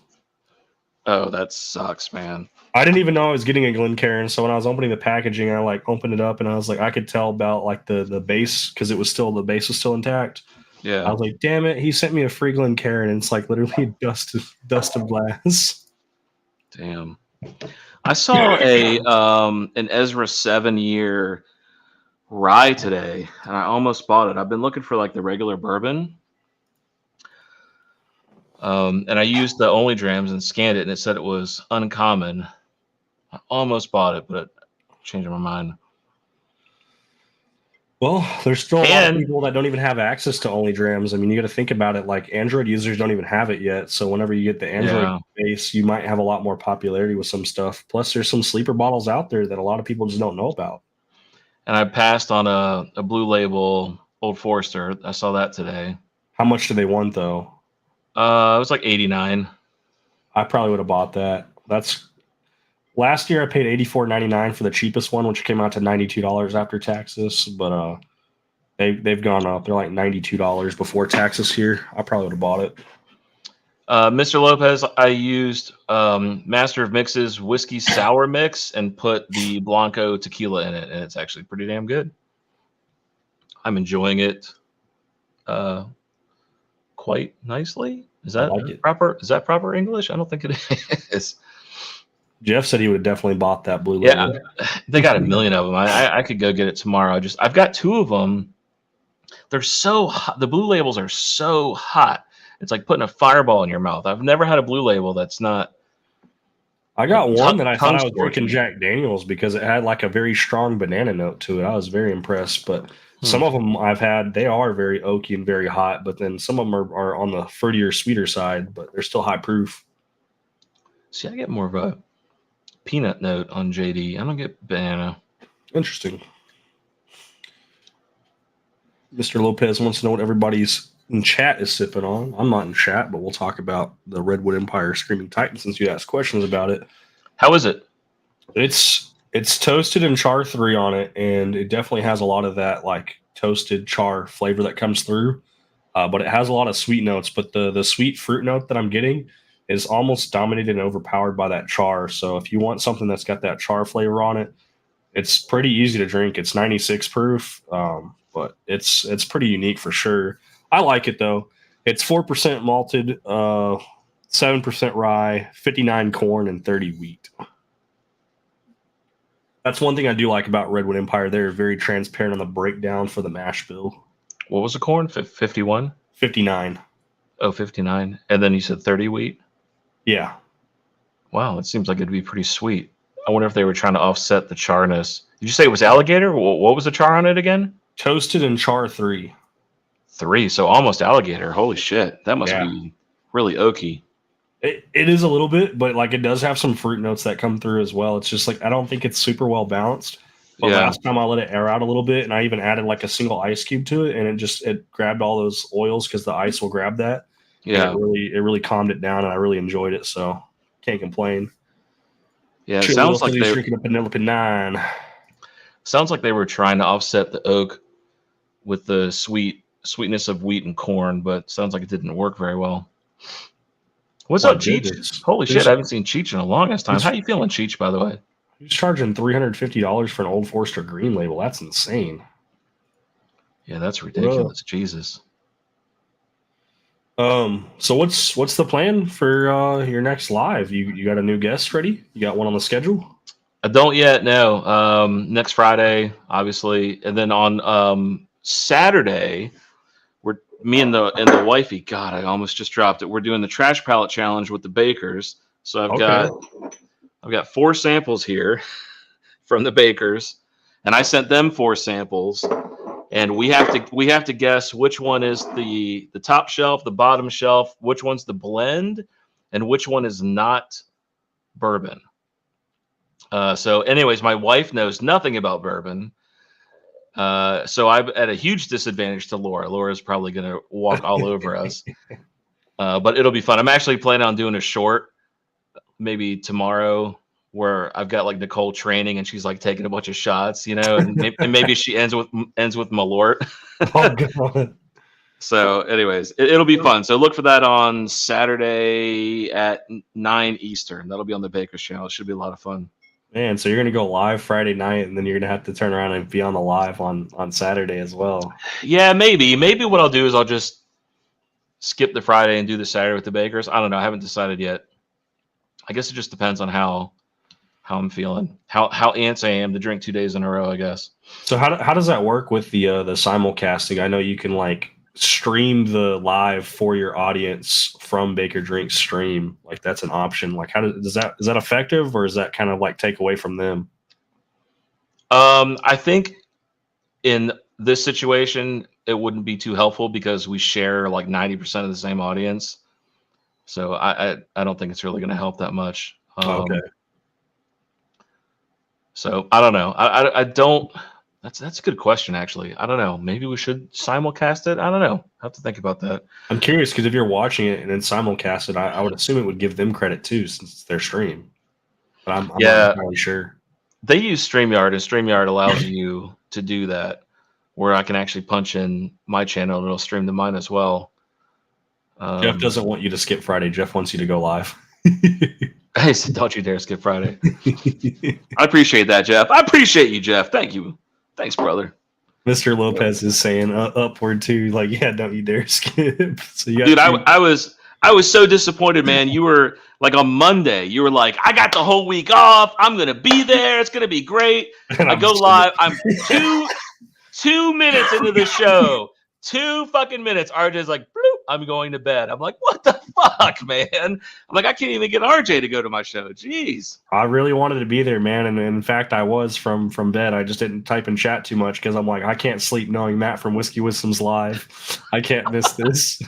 Oh, that sucks, man. I didn't even know I was getting a Glencairn, so when I was opening the packaging, I like opened it up and I was like, I could tell about like the base because the base was still intact. I Yeah. was like, damn it, he sent me a free Glencairn, and it's like literally dust of glass. Damn. I saw a an Ezra 7-year rye today, and I almost bought it. I've been looking for like the regular bourbon. And I used the Only Drams and scanned it, and it said it was uncommon. I almost bought it, but changed my mind. Well, there's still a lot of And people that don't even have access to Only Drams. I mean, you got to think about it. Like Android users don't even have it yet. So whenever you get the Android yeah, base, you might have a lot more popularity with some stuff. Plus, there's some sleeper bottles out there that a lot of people just don't know about. and I passed on a Blue Label Old Forester. I saw that today. How much do they want though? It was like 89. I probably would have bought that. That's last year I paid $84.99 for the cheapest one, which came out to $92 after taxes. But they've gone up. They're like $92 before taxes here. I probably would have bought it. Mr. Lopez, I used Master of Mix's whiskey sour mix and put the Blanco tequila in it, and it's actually pretty damn good. I'm enjoying it quite nicely. Is that proper? Is that proper English? I don't think it is. Jeff said he would have definitely bought that Blue Label. Yeah, they got a million of them. I could go get it tomorrow. I've got 2 of them. They're so hot. The Blue Labels are so hot. It's like putting a fireball in your mouth. I've never had a Blue Label that's not. I got one that I thought I was drinking Jack Daniels because it had like a very strong banana note to it. I was very impressed. But some of them I've had, they are very oaky and very hot. But then some of them are on the fruitier, sweeter side, but they're still high proof. See, I get more of a peanut note on JD. I don't get banana. Interesting. Mr. Lopez wants to know what everybody's in chat is sipping on. I'm not in chat, but we'll talk about the Redwood Empire Screaming Titan since you asked questions about it. How is it? It's toasted and char 3 on it, and it definitely has a lot of that like toasted char flavor that comes through. But it has a lot of sweet notes. But the sweet fruit note that I'm getting is almost dominated and overpowered by that char. So if you want something that's got that char flavor on it, it's pretty easy to drink. It's 96 proof, but it's pretty unique for sure. I like it though. It's 4% malted, 7% rye, 59 corn, and 30 wheat. That's one thing I do like about Redwood Empire. They're very transparent on the breakdown for the mash bill. What was the corn? 51? 59. Oh, 59. And then you said 30 wheat? Yeah. Wow, it seems like it'd be pretty sweet. I wonder if they were trying to offset the charness. Did you say it was alligator? What was the char on it again? Toasted and char 3. 3, so almost alligator. Holy shit. That must be really oaky. It is a little bit, but like it does have some fruit notes that come through as well. It's just like I don't think it's super well balanced. But last time I let it air out a little bit, and I even added like a single ice cube to it, and it grabbed all those oils because the ice will grab that. Yeah, it really calmed it down, and I really enjoyed it. So can't complain. Yeah, it sounds like they're drinking a Penelope 9. Sounds like they were trying to offset the oak with the sweetness of wheat and corn, but sounds like it didn't work very well. What's up, Cheech? Holy shit, I haven't seen Cheech in a longest time. How you feeling, Cheech, by the way? He's charging $350 for an Old Forester Green Label. That's insane. Yeah, that's ridiculous. Jesus. So what's the plan for your next live? You got a new guest ready? You got one on the schedule? I don't yet. No. Next Friday, obviously, and then on Saturday, me and the wifey. God, I almost just dropped it. We're doing the trash pallet challenge with the bakers. So I've got 4 samples here from the bakers, and I sent them 4 samples, and we have to guess which one is the top shelf, the bottom shelf, which one's the blend, and which one is not bourbon. So anyways, my wife knows nothing about bourbon. So I'm at a huge disadvantage to Laura. Laura's probably going to walk all over us. But it'll be fun. I'm actually planning on doing a short maybe tomorrow where I've got like Nicole training and she's like taking a bunch of shots, and maybe she ends with Malort. Oh god. So, anyways, it'll be fun. So look for that on Saturday at 9 Eastern. That'll be on the Baker's channel. It should be a lot of fun. Man, so you're gonna go live Friday night, and then you're gonna have to turn around and be on the live on Saturday as well. Yeah, maybe. Maybe what I'll do is I'll just skip the Friday and do the Saturday with the Bakers. I don't know. I haven't decided yet. I guess it just depends on how I'm feeling, how antsy I am to drink 2 days in a row, I guess. So how does that work with the simulcasting? I know you can like stream the live for your audience from Baker Drink stream. Like that's an option. Like is that effective, or is that kind of like take away from them? I think in this situation it wouldn't be too helpful because we share like 90% of the same audience. So I don't think it's really going to help that much. Okay. So I don't know. I don't. That's a good question, actually. I don't know. Maybe we should simulcast it. I don't know. I have to think about that. I'm curious because if you're watching it and then simulcast it, I would assume it would give them credit too since it's their stream. But I'm not entirely sure. They use StreamYard, and StreamYard allows you to do that, where I can actually punch in my channel and it'll stream to mine as well. Jeff doesn't want you to skip Friday. Jeff wants you to go live. Hey, don't you dare skip Friday. I appreciate that, Jeff. I appreciate you, Jeff. Thank you. Thanks, brother. Mr. Lopez is saying upward too. Like, yeah, don't you dare skip. So dude, I was so disappointed, man. You were like on Monday. You were like, I got the whole week off. I'm gonna be there. It's gonna be great. I go live. I'm 2 minutes into the show. 2 fucking minutes. RJ's like, bloop, I'm going to bed. I'm like, what the fuck, man? I'm like, I can't even get RJ to go to my show. Jeez. I really wanted to be there, man. And in fact, I was from bed. I just didn't type in chat too much because I'm like, I can't sleep knowing Matt from Whiskey Wisdom's live. I can't miss this.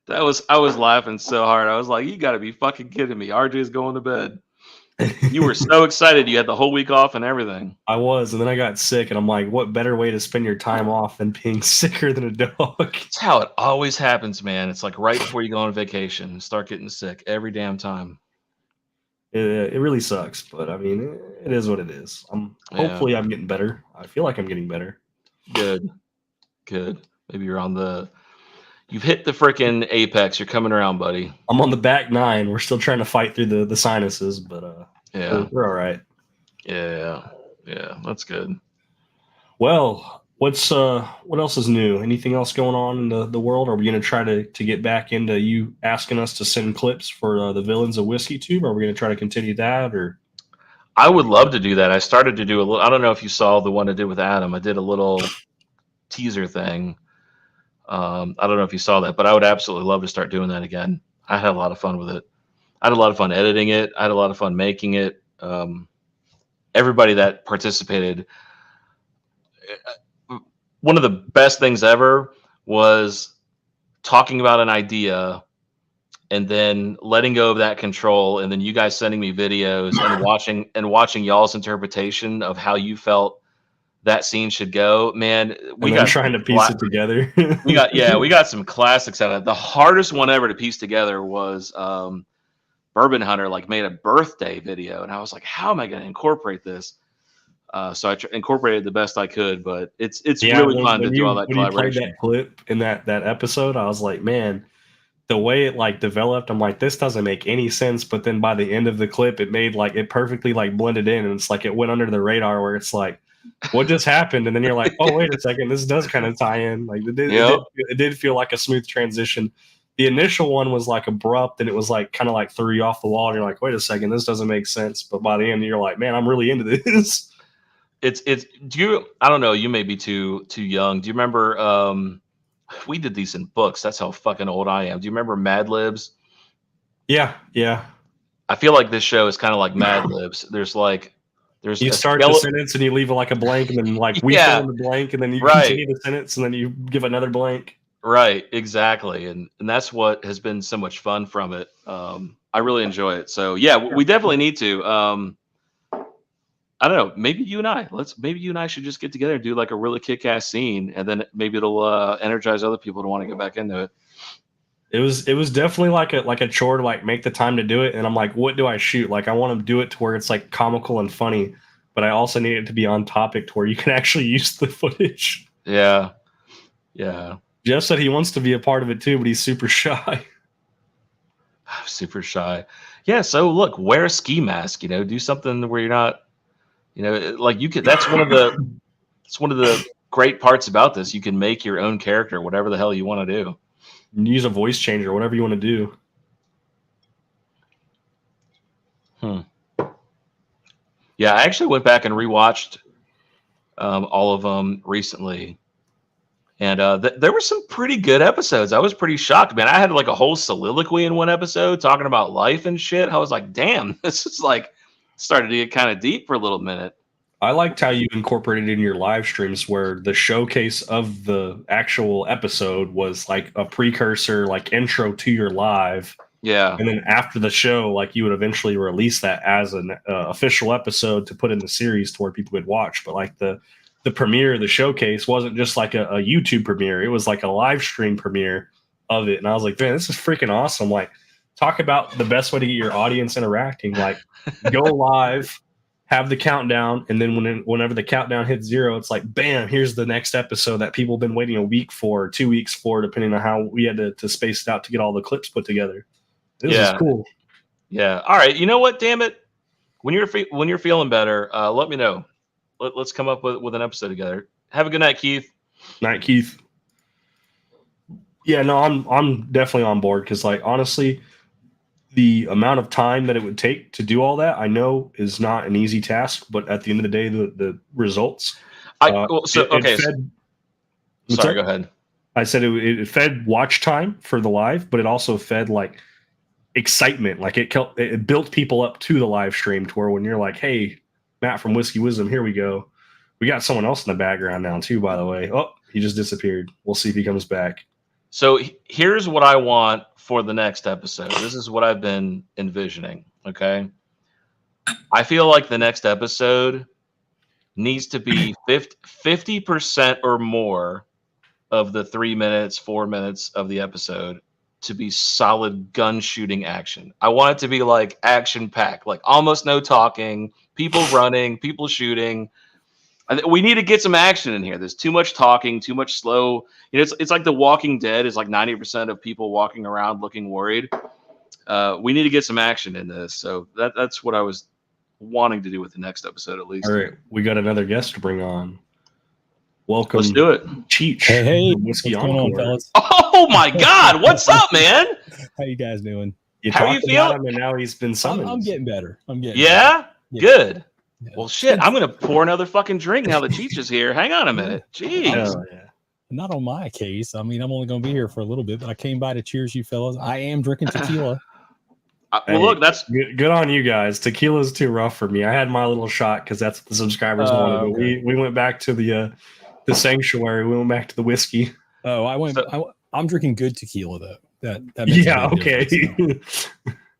I was laughing so hard. I was like, you got to be fucking kidding me. RJ's going to bed. You were so excited. You had the whole week off and everything. I was, and then I got sick, and I'm like, what better way to spend your time off than being sicker than a dog? That's how it always happens, man. It's like right before you go on vacation, start getting sick every damn time. It really sucks, but I mean, it is what it is. Hopefully I'm getting better. I feel like I'm getting better. Good. Maybe you've hit the freaking apex. You're coming around, buddy. I'm on the back 9. We're still trying to fight through the sinuses, but yeah, we're all right. Yeah, that's good. Well, what else is new? Anything else going on in the world? Are we going to try to get back into you asking us to send clips for the Villains of Whiskey Tube? Are we going to try to continue that, or? I would love to do that. I started to do a little. I don't know if you saw the one I did with Adam. I did a little teaser thing. I don't know if you saw that, but I would absolutely love to start doing that again. I had a lot of fun with it. I had a lot of fun editing it. I had a lot of fun making it. Everybody that participated, one of the best things ever was talking about an idea and then letting go of that control, and then you guys sending me videos and watching y'all's interpretation of how you felt that scene should go. Man, we got trying to piece it together. we got some classics out of it. The hardest one ever to piece together was Bourbon Hunter made a birthday video, and I was like, how am I going to incorporate this? So I incorporated the best I could, but it's really fun to do all that collaboration. When you played that clip in that episode, I was like, man, the way it developed, I'm like, this doesn't make any sense. But then by the end of the clip, it made it perfectly blended in, and it's it went under the radar where it's like, what just happened? And then you're like, oh, wait a second, this does kind of tie in. It did feel like a smooth transition. The initial one was abrupt, and it was kind of threw you off the wall. And you're like, wait a second, this doesn't make sense. But by the end, you're like, man, I'm really into this. I don't know, you may be too young. Do you remember we did these in books? That's how fucking old I am. Do you remember Mad Libs? Yeah. I feel like this show is kind of like Mad Libs. You start the sentence and you leave a blank, and then we fill in the blank, and then you continue the sentence, and then you give another blank. Right, exactly, and that's what has been so much fun from it. I really enjoy it. So yeah, we definitely need to. I don't know. Maybe you and I should just get together and do a really kick-ass scene, and then maybe it'll energize other people to want to get back into it. It was definitely like a chore to like make the time to do it. And I'm like, what do I shoot? Like I want to do it to where it's like comical and funny, but I also need it to be on topic to where you can actually use the footage. Yeah. Yeah. Jeff said he wants to be a part of it too, but he's super shy. Super shy. Yeah. So look, wear a ski mask, do something where you're not, like you could, that's one of the great parts about this. You can make your own character, whatever the hell you want to do. Use a voice changer, whatever you want to do. Yeah, I actually went back and rewatched all of them recently, and there were some pretty good episodes. I was pretty shocked, man. I had like a whole soliloquy in one episode talking about life and shit. I was like, damn, this is like started to get kind of deep for a little minute. I liked how you incorporated in your live streams where the showcase of the actual episode was like a precursor, like intro to your live. Yeah. And then after the show, like you would eventually release that as an official episode to put in the series to where people would watch. But like the premiere, the showcase wasn't just like a YouTube premiere. It was like a live stream premiere of it. And I was like, man, this is freaking awesome. Like talk about the best way to get your audience interacting. Like go live, have the countdown, and then whenever the countdown hits 0, it's like, bam, here's the next episode that people have been waiting a week for, 2 weeks for, depending on how we had to space it out to get all the clips put together. This is cool. Yeah. All right. You know what? Damn it. When you're feeling better, let me know. Let's come up with an episode together. Have a good night, Keith. Night, Keith. Yeah, no, I'm definitely on board because, like, honestly, the amount of time that it would take to do all that, I know, is not an easy task. But at the end of the day, the results. Sorry, go ahead. I said it fed watch time for the live, but it also fed like excitement. Like it built people up to the live stream to where when you're like, hey, Matt from Whiskey Wisdom, here we go. We got someone else in the background now too, by the way. Oh, he just disappeared. We'll see if he comes back. So here's what I want for the next episode. This is what I've been envisioning. Okay. I feel like the next episode needs to be 50% or more of the 3 minutes, 4 minutes of the episode to be solid gun shooting action. I want it to be like action packed, like almost no talking, people running, people shooting. We need to get some action in here. There's too much talking, too much slow. It's like The Walking Dead is like 90% of people walking around looking worried. We need to get some action in this. So that's what I was wanting to do with the next episode, at least. All right, we got another guest to bring on. Welcome. Let's do it. Cheech. Hey, Whiskey what's going on, fellas? Oh my God. What's up, man? How you guys doing? How are you feeling? And now he's been summoned. I'm getting better. Yeah? Yeah. Good. Yeah. Well, shit, I'm going to pour another fucking drink now that Cheech is here. Hang on a minute. Jeez. Yeah. Not on my case. I mean, I'm only going to be here for a little bit, but I came by to cheers you fellas. I am drinking tequila. Well, look, that's good on you guys. Tequila's too rough for me. I had my little shot because that's what the subscribers wanted. But we went back to the sanctuary. We went back to the whiskey. Oh, I'm drinking good tequila though. That yeah, okay.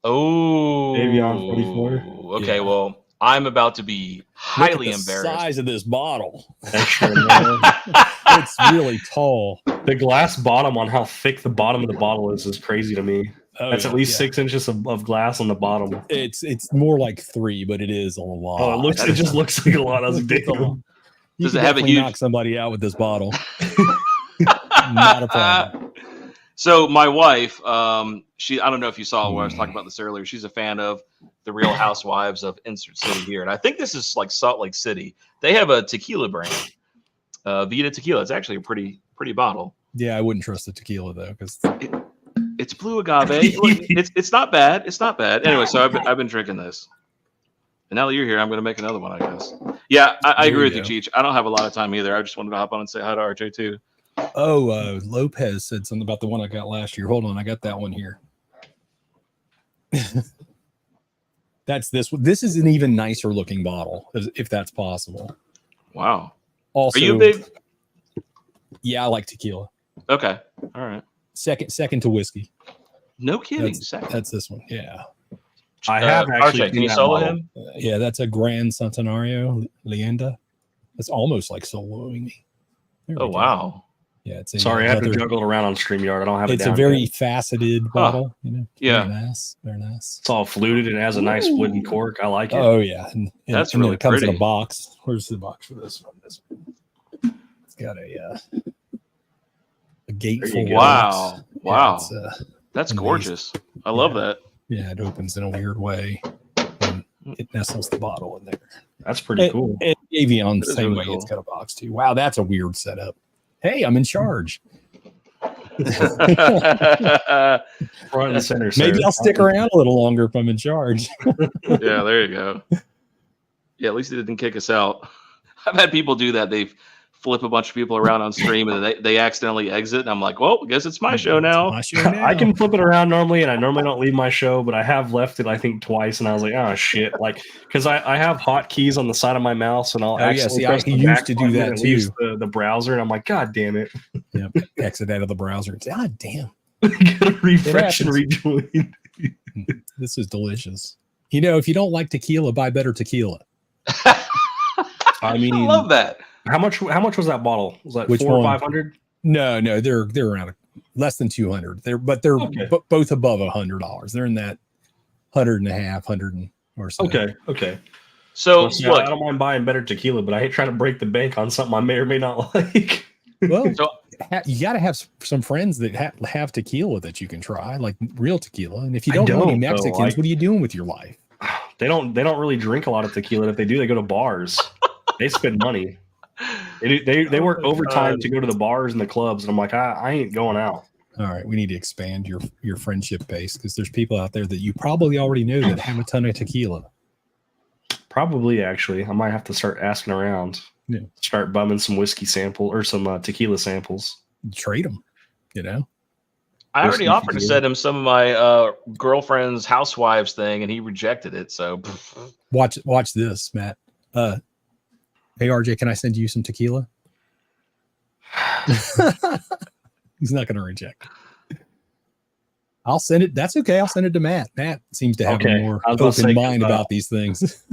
Oh, Avion 44. Okay, Yeah. Well, I'm about to be highly Look at the embarrassed. size of this bottle. Extra, It's really tall. the glass bottom on how thick the bottom of the bottle is crazy to me. That's at least 6 inches of glass on the bottom. It's more like 3, but it is a lot. Oh, it just looks like a lot. I was like, damn. Does it have a huge? Knock somebody out with this bottle? Not a problem. So my wife, I don't know if you saw where I was talking about this earlier. She's a fan of the Real Housewives of Insert City here, and I think this is like Salt Lake City. They have a tequila brand, Vita Tequila. It's actually a pretty bottle. Yeah, I wouldn't trust the tequila though, because it's blue agave. It's not bad. It's not bad. Anyway, so I've been drinking this, and now that you're here, I'm going to make another one, I guess. Yeah, I agree with you, Cheech. I don't have a lot of time either. I just wanted to hop on and say hi to RJ too. Oh, Lopez said something about the one I got last year. Hold on, I got that one here. That's this one. This is an even nicer looking bottle, if that's possible. Wow. Also, are you big? Yeah, I like tequila. Okay. All right. Second to whiskey. No kidding. That's this one. Yeah. I have actually. RJ, can you solo him? Yeah, that's a Gran Centenario Leyenda. That's almost like soloing me. Oh, wow. Yeah, it's a Sorry, I have to leather- juggle it around on StreamYard. I don't have it It's down a very yet. faceted bottle. You know, Yeah. very nice, very nice. It's all fluted and it has a nice wooden cork. I like it. Oh yeah, That's and then really it comes in pretty. a box. Where's the box for this one? This one. It's got a gatefold. There you go. Wow. Yeah, Wow. it's, That's amazing. gorgeous. I love that. yeah, it opens in a weird way. And it nestles the bottle in there. That's pretty cool. And Avion, That is same really way, cool. it's got a box too. Wow, that's a weird setup. Hey, I'm in charge. Front and center. Maybe sir. I'll stick around a little longer if I'm in charge. Yeah, there you go. Yeah, at least they didn't kick us out. I've had people do that. They flip a bunch of people around on stream and they accidentally exit. And I'm like, well, I guess it's my show now. My show now. I can flip it around normally, and I normally don't leave my show, but I have left it, I think, twice, and I was like, oh shit, like, because I have hotkeys on the side of my mouse, and I'll accidentally press the he used back to do button that and it leaves too. the browser, and I'm like, god damn it, Yep. Exit out of the browser. God damn, gotta refresh and happens. rejoin. this is delicious. You know, if you don't like tequila, buy better tequila. I mean, I love that. how much was that bottle? Was that Which 400 or one? 500? No, they're around less than 200. They're Okay. both above $100. They're in that 100 or so. Okay. So Well, see, look, I don't mind buying better tequila, but I hate trying to break the bank on something I may or may not like. Well, So- you got to have some friends that have tequila that you can try, like real tequila. And if you I don't know any don't, though. Mexicans, what are you doing with your life? They don't really drink a lot of tequila. If they do, they go to bars. They spend money. They work Oh my overtime God. to go to the bars and the clubs, and I'm like, I ain't going out. All right, we need to expand your friendship base because there's people out there that you probably already know that have a ton of tequila. Probably, actually, I might have to start asking around. Yeah. Start bumming some whiskey sample or some tequila samples. Trade them, you know. I already Whiskey offered to tequila. send him some of my girlfriend's housewives thing, and he rejected it. So Watch this, Matt. Hey RJ, can I send you some tequila? He's not going to reject. I'll send it. That's okay. I'll send it to Matt. Matt seems to have Okay. a more I was about to open say, mind about these things.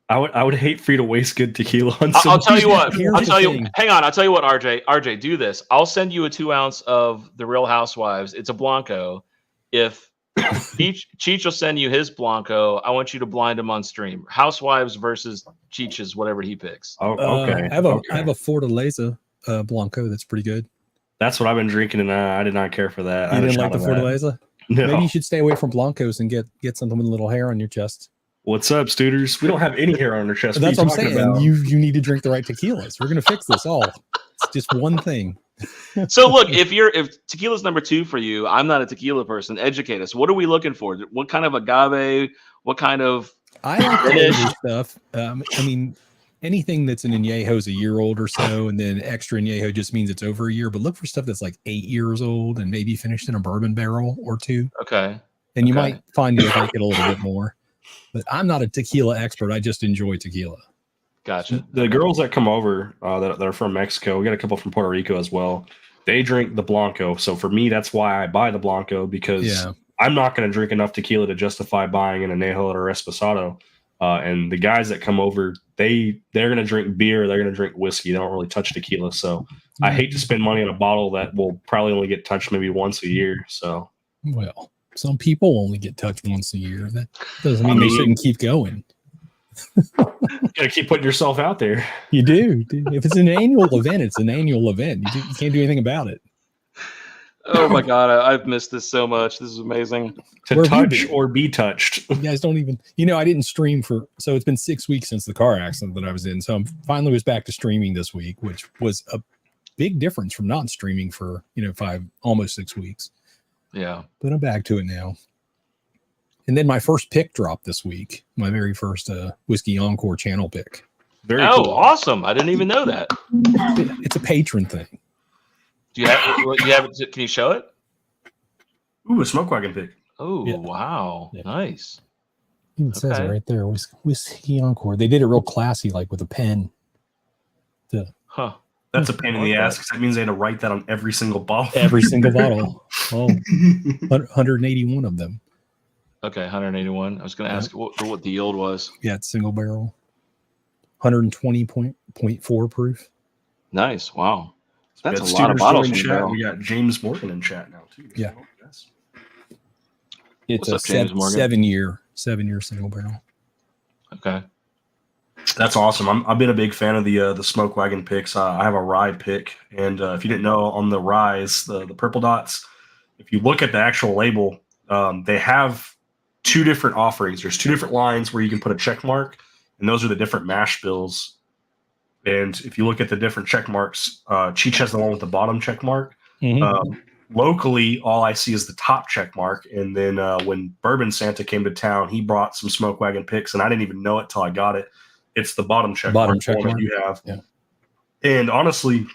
I would hate for you to waste good tequila on I'll tell you what. Here's I'll the tell you. thing. Hang on. I'll tell you what, RJ, do this. I'll send you a 2 ounce of the Real Housewives. It's a Blanco. If Cheech will send you his Blanco, I want you to blind him on stream. Housewives versus Cheech's, whatever he picks. Oh, okay. I have a okay. Fortaleza Blanco that's pretty good. That's what I've been drinking, and I did not care for that. You I had a didn't like shot the of that. Fortaleza? No. Maybe you should stay away from Blancos and get something with a little hair on your chest. What's up, Stooters? We don't have any hair on our chest. That's what I'm are you saying. talking about? You need to drink the right tequilas. We're gonna fix this all. It's just one thing. So look, if tequila's number 2 for you, I'm not a tequila person. Educate us. What are we looking for? What kind of agave? What kind of I like the Finish. older stuff. I mean, anything that's an añejo is a year old or so, and then extra añejo just means it's over a year. But look for stuff that's like 8 years old and maybe finished in a bourbon barrel or two, okay? and you Okay. might find you like it a little bit more. But I'm not a tequila expert. I just enjoy tequila. Gotcha. The girls that come over that are from Mexico, we got a couple from Puerto Rico as well. They drink the Blanco. So for me, that's why I buy the Blanco, because Yeah. I'm not going to drink enough tequila to justify buying an Anejo or Esposado. And the guys that come over, they're going to drink beer. They're going to drink whiskey. They don't really touch tequila. So I hate to spend money on a bottle that will probably only get touched maybe once a year. So Well, some people only get touched once a year. That doesn't mean they mean- shouldn't keep going. you got to keep putting yourself out there. You do. Dude. If it's an annual event, it's an annual event. You can't do anything about it. Oh my God, I've missed this so much. This is amazing. To Where have you touch been? or be touched. You guys don't even, I didn't stream so it's been 6 weeks since the car accident that I was in. So I'm finally was back to streaming this week, which was a big difference from not streaming for, almost 6 weeks. Yeah. But I'm back to it now. And then my first pick dropped this week, my very first Whiskey Encore channel pick. Very Oh, cool. awesome! I didn't even know that. It's a patron thing. Do you have it? Can you show it? Ooh, a smoke wagon pick. Oh, Yeah. wow, Yeah. nice. Even says it Okay. right there, Whiskey Encore. They did it real classy, like with a pen. Huh. That's a pain in the Okay. ass, because that means they had to write that on every single bottle. Every single bottle. Oh, 181 of them. Okay, 181. I was going to ask what the yield was. Yeah, it's single barrel. 120.4 proof. Nice. Wow. That's We a got lot of Steelers bottles joining from the chat. barrel. We got James Morgan in chat now too. Yeah. So, yes. It's What's a up, James Morgan? 7-year single barrel. Okay. That's awesome. I've been a big fan of the Smoke Wagon picks. I have a rye pick, and if you didn't know, on the ryes, the purple dots, if you look at the actual label, they have two different offerings. There's two different lines where you can put a check mark, and those are the different mash bills. And if you look at the different check marks, Cheech has the one with the bottom check mark. Locally, all I see is the top check mark. And then when Bourbon Santa came to town, he brought some Smoke Wagon picks, and I didn't even know it till I got it. It's the bottom check mark, the one that you have. Yeah. And honestly,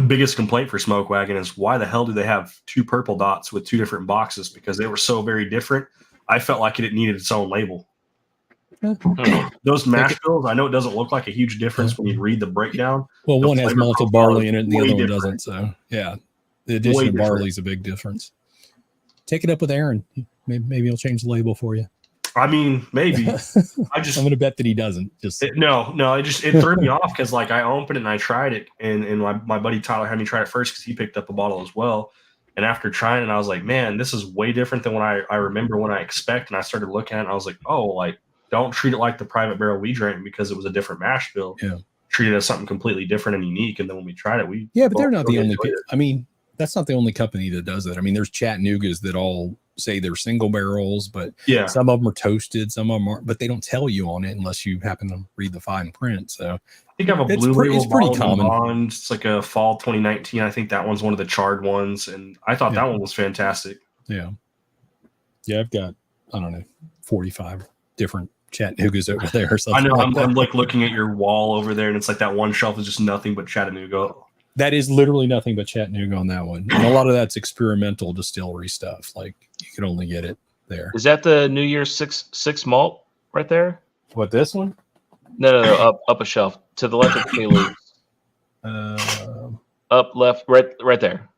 biggest complaint for Smoke Wagon is why the hell do they have two purple dots with two different boxes? Because they were so very different. I felt like it needed its own label. Those mash bills, I know it doesn't look like a huge difference when you read the breakdown. Well, The one has flavor malted profile barley is in it, and the way other one different. doesn't. So, yeah, the addition of barley is a big difference. Take it up with Aaron. Maybe he'll change the label for you. I mean, maybe. I'm going to bet that he doesn't. No. It threw me off because like I opened it and I tried it, and my buddy Tyler had me try it first because he picked up a bottle as well. And after trying it, I was like, man, this is way different than what I remember when I expect. And I started looking at it, and I was like, oh, like don't treat it like the private barrel we drank because it was a different mash bill. Yeah. Treat it as something completely different and unique. And then when we tried it, but they're not the only people. I mean, that's not the only company that does that. I mean, there's Chattanoogas that all say they're single barrels, but some of them are toasted, some of them aren't, but they don't tell you on it unless you happen to read the fine print. So I think I have a blue label. It's pretty common. Bond. It's like a fall 2019. I think that one's one of the charred ones, and I thought that one was fantastic. Yeah, I've got 45 different Chattanoogas over there. I know. I'm like looking at your wall over there, and it's like that one shelf is just nothing but Chattanooga. That is literally nothing but Chattanooga on that one, and a lot of that's experimental distillery stuff. Like you can only get it there. Is that the New Year's six malt right there? What, this one? No, up a shelf to the left of the leaves. Up left, right there.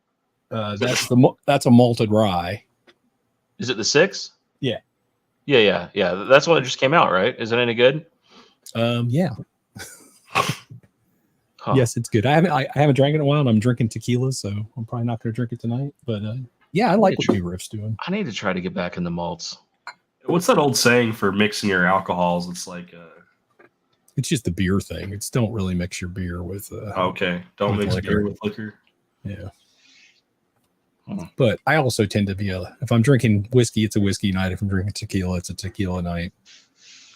That's a malted rye. Is it the 6? Yeah. Yeah. That's one that just came out, right? Is it any good? Yeah. Yes, it's good. I haven't drank it in a while, and I'm drinking tequila, so I'm probably not going to drink it tonight. But yeah, I like what New Riff's doing. I need to try to get back in the malts. What's that old saying for mixing your alcohols? It's like it's just the beer thing. It's don't really mix your beer with don't mix beer with liquor. Yeah. But I also tend to be if I'm drinking whiskey, it's a whiskey night. If I'm drinking tequila, it's a tequila night.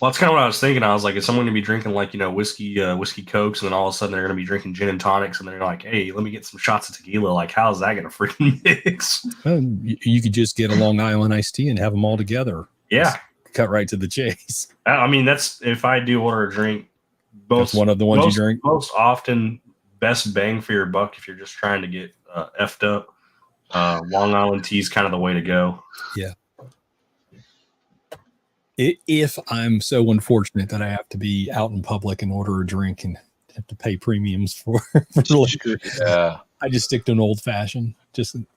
Well, that's kind of what I was thinking. I was like, is someone going to be drinking like, whiskey cokes, and then all of a sudden they're going to be drinking gin and tonics, and they're like, hey, let me get some shots of tequila. Like, how's that going to freaking mix? Well, you could just get a Long Island iced tea and have them all together. Yeah. Just cut right to the chase. I mean, that's if I do order a drink. That's one of the ones you drink. Most often, best bang for your buck if you're just trying to get effed up. Long Island tea is kind of the way to go. Yeah. If I'm so unfortunate that I have to be out in public and order a drink and have to pay premiums for liquor, I just stick to an old fashioned.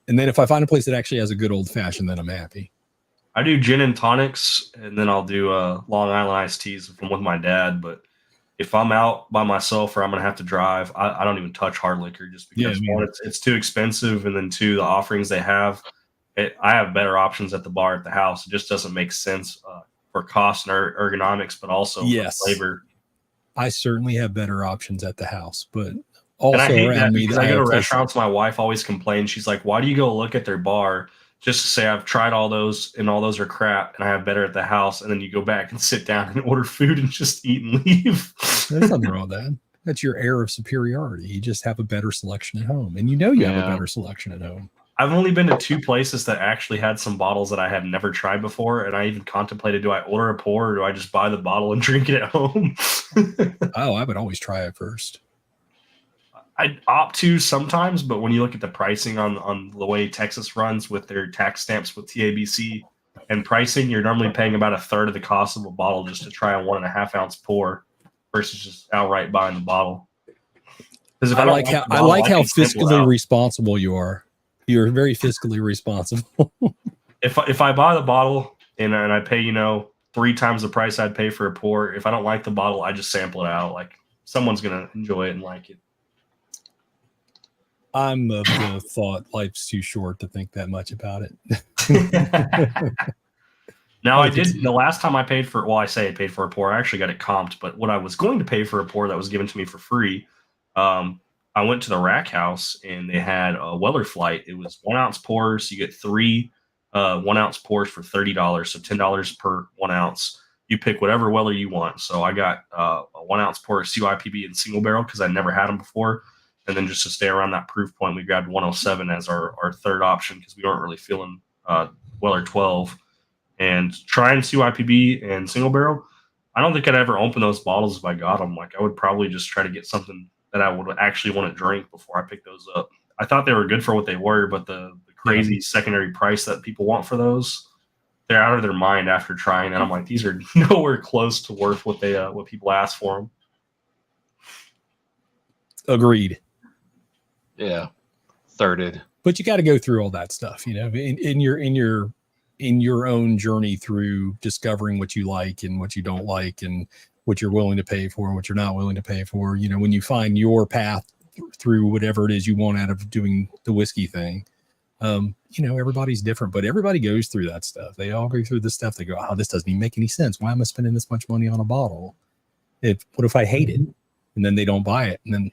And then if I find a place that actually has a good old fashioned, then I'm happy. I do gin and tonics, and then I'll do Long Island iced teas if I'm with my dad. But if I'm out by myself or I'm gonna have to drive, I don't even touch hard liquor just because one, it's too expensive, and then two, the offerings they have. I have better options at the bar at the house. It just doesn't make sense. For cost and ergonomics, but also for flavor. I certainly have better options at the house, but also and I hate around that me. Because I go to restaurants, my wife always complains. She's like, "Why do you go look at their bar just to say I've tried all those and all those are crap, and I have better at the house?" And then you go back and sit down and order food and just eat and leave. There's nothing wrong with that. That's your air of superiority. You just have a better selection at home, and you have a better selection at home. I've only been to 2 places that actually had some bottles that I have never tried before, and I even contemplated, do I order a pour or do I just buy the bottle and drink it at home? I would always try it first. I opt to sometimes, but when you look at the pricing on the way Texas runs with their tax stamps with TABC and pricing, you're normally paying about a third of the cost of a bottle just to try a 1.5 ounce pour versus just outright buying the bottle. I like how fiscally responsible you are. You're very fiscally responsible. If I buy the bottle and I pay 3 times the price I'd pay for a pour, if I don't like the bottle, I just sample it out. Like someone's gonna enjoy it and like it. I'm of the thought life's too short to think that much about it. Now, Oh, I if it's- did the last time I paid for, well, I say I paid for a pour, I actually got it comped, but what I was going to pay for a pour that was given to me for free, I went to the rack house and they had a Weller Flight. It was 1 ounce pours. You get 3 1 ounce pours for $30, so $10 per 1 ounce. You pick whatever Weller you want. So I got a 1 ounce pour of CYPB and single barrel because I never had them before. And then just to stay around that proof point, we grabbed 107 as our third option because we weren't really feeling Weller 12. And trying CYPB and single barrel, I don't think I'd ever open those bottles if I got them. Like, I would probably just try to get something that I would actually want to drink before I pick those up. I thought they were good for what they were, but the crazy secondary price that people want for those, they're out of their mind after trying. And I'm like, these are nowhere close to worth what they what people ask for them. Agreed. Yeah, thirded. But you got to go through all that stuff, you know, in your own journey through discovering what you like and what you don't like and what you're willing to pay for and what you're not willing to pay for. You know, when you find your path through whatever it is you want out of doing the whiskey thing, you know, everybody's different, but everybody goes through that stuff. They all go through this stuff. They go, oh, this doesn't even make any sense. Why am I spending this much money on a bottle? What if I hate it? And then they don't buy it. And then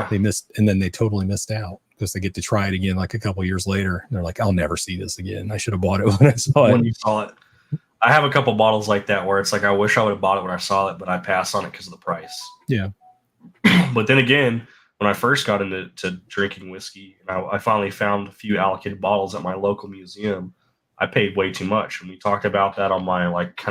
they missed, and then they totally missed out because they get to try it again like a couple years later. And they're like, I'll never see this again. I should have bought it when I saw it. When you saw it. I have a couple bottles like that where it's like, I wish I would have bought it when I saw it, but I passed on it because of the price. Yeah. But then again, when I first got into drinking whiskey, and I finally found a few allocated bottles at my local museum, I paid way too much. And we talked about that on my back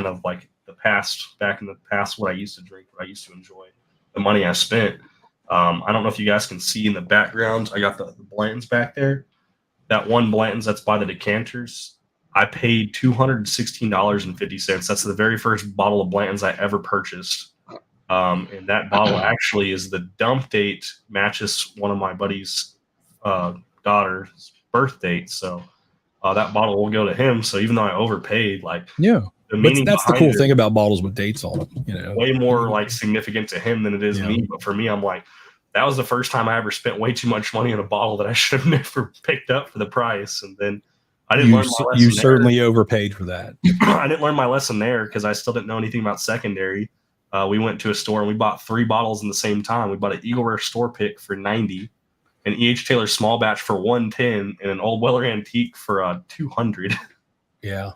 in the past, what I used to drink, what I used to enjoy, the money I spent. I don't know if you guys can see in the background, I got the Blanton's back there. That one Blanton's that's by the decanters, I paid $216.50. That's the very first bottle of Blanton's I ever purchased. And that bottle actually is the dump date matches one of my buddy's daughter's birth date. So that bottle will go to him. So even though I overpaid, that's the cool thing about bottles with dates on them. You know, way more significant to him than it is me. But for me, I'm like, that was the first time I ever spent way too much money on a bottle that I should have never picked up for the price. And then I didn't learn my lesson. You certainly overpaid for that. I didn't learn my lesson there because I still didn't know anything about secondary. We went to a store and we bought 3 bottles in the same time. We bought an Eagle Rare store pick for $90, an E.H. Taylor small batch for $110, and an Old Weller Antique for $200. Yeah.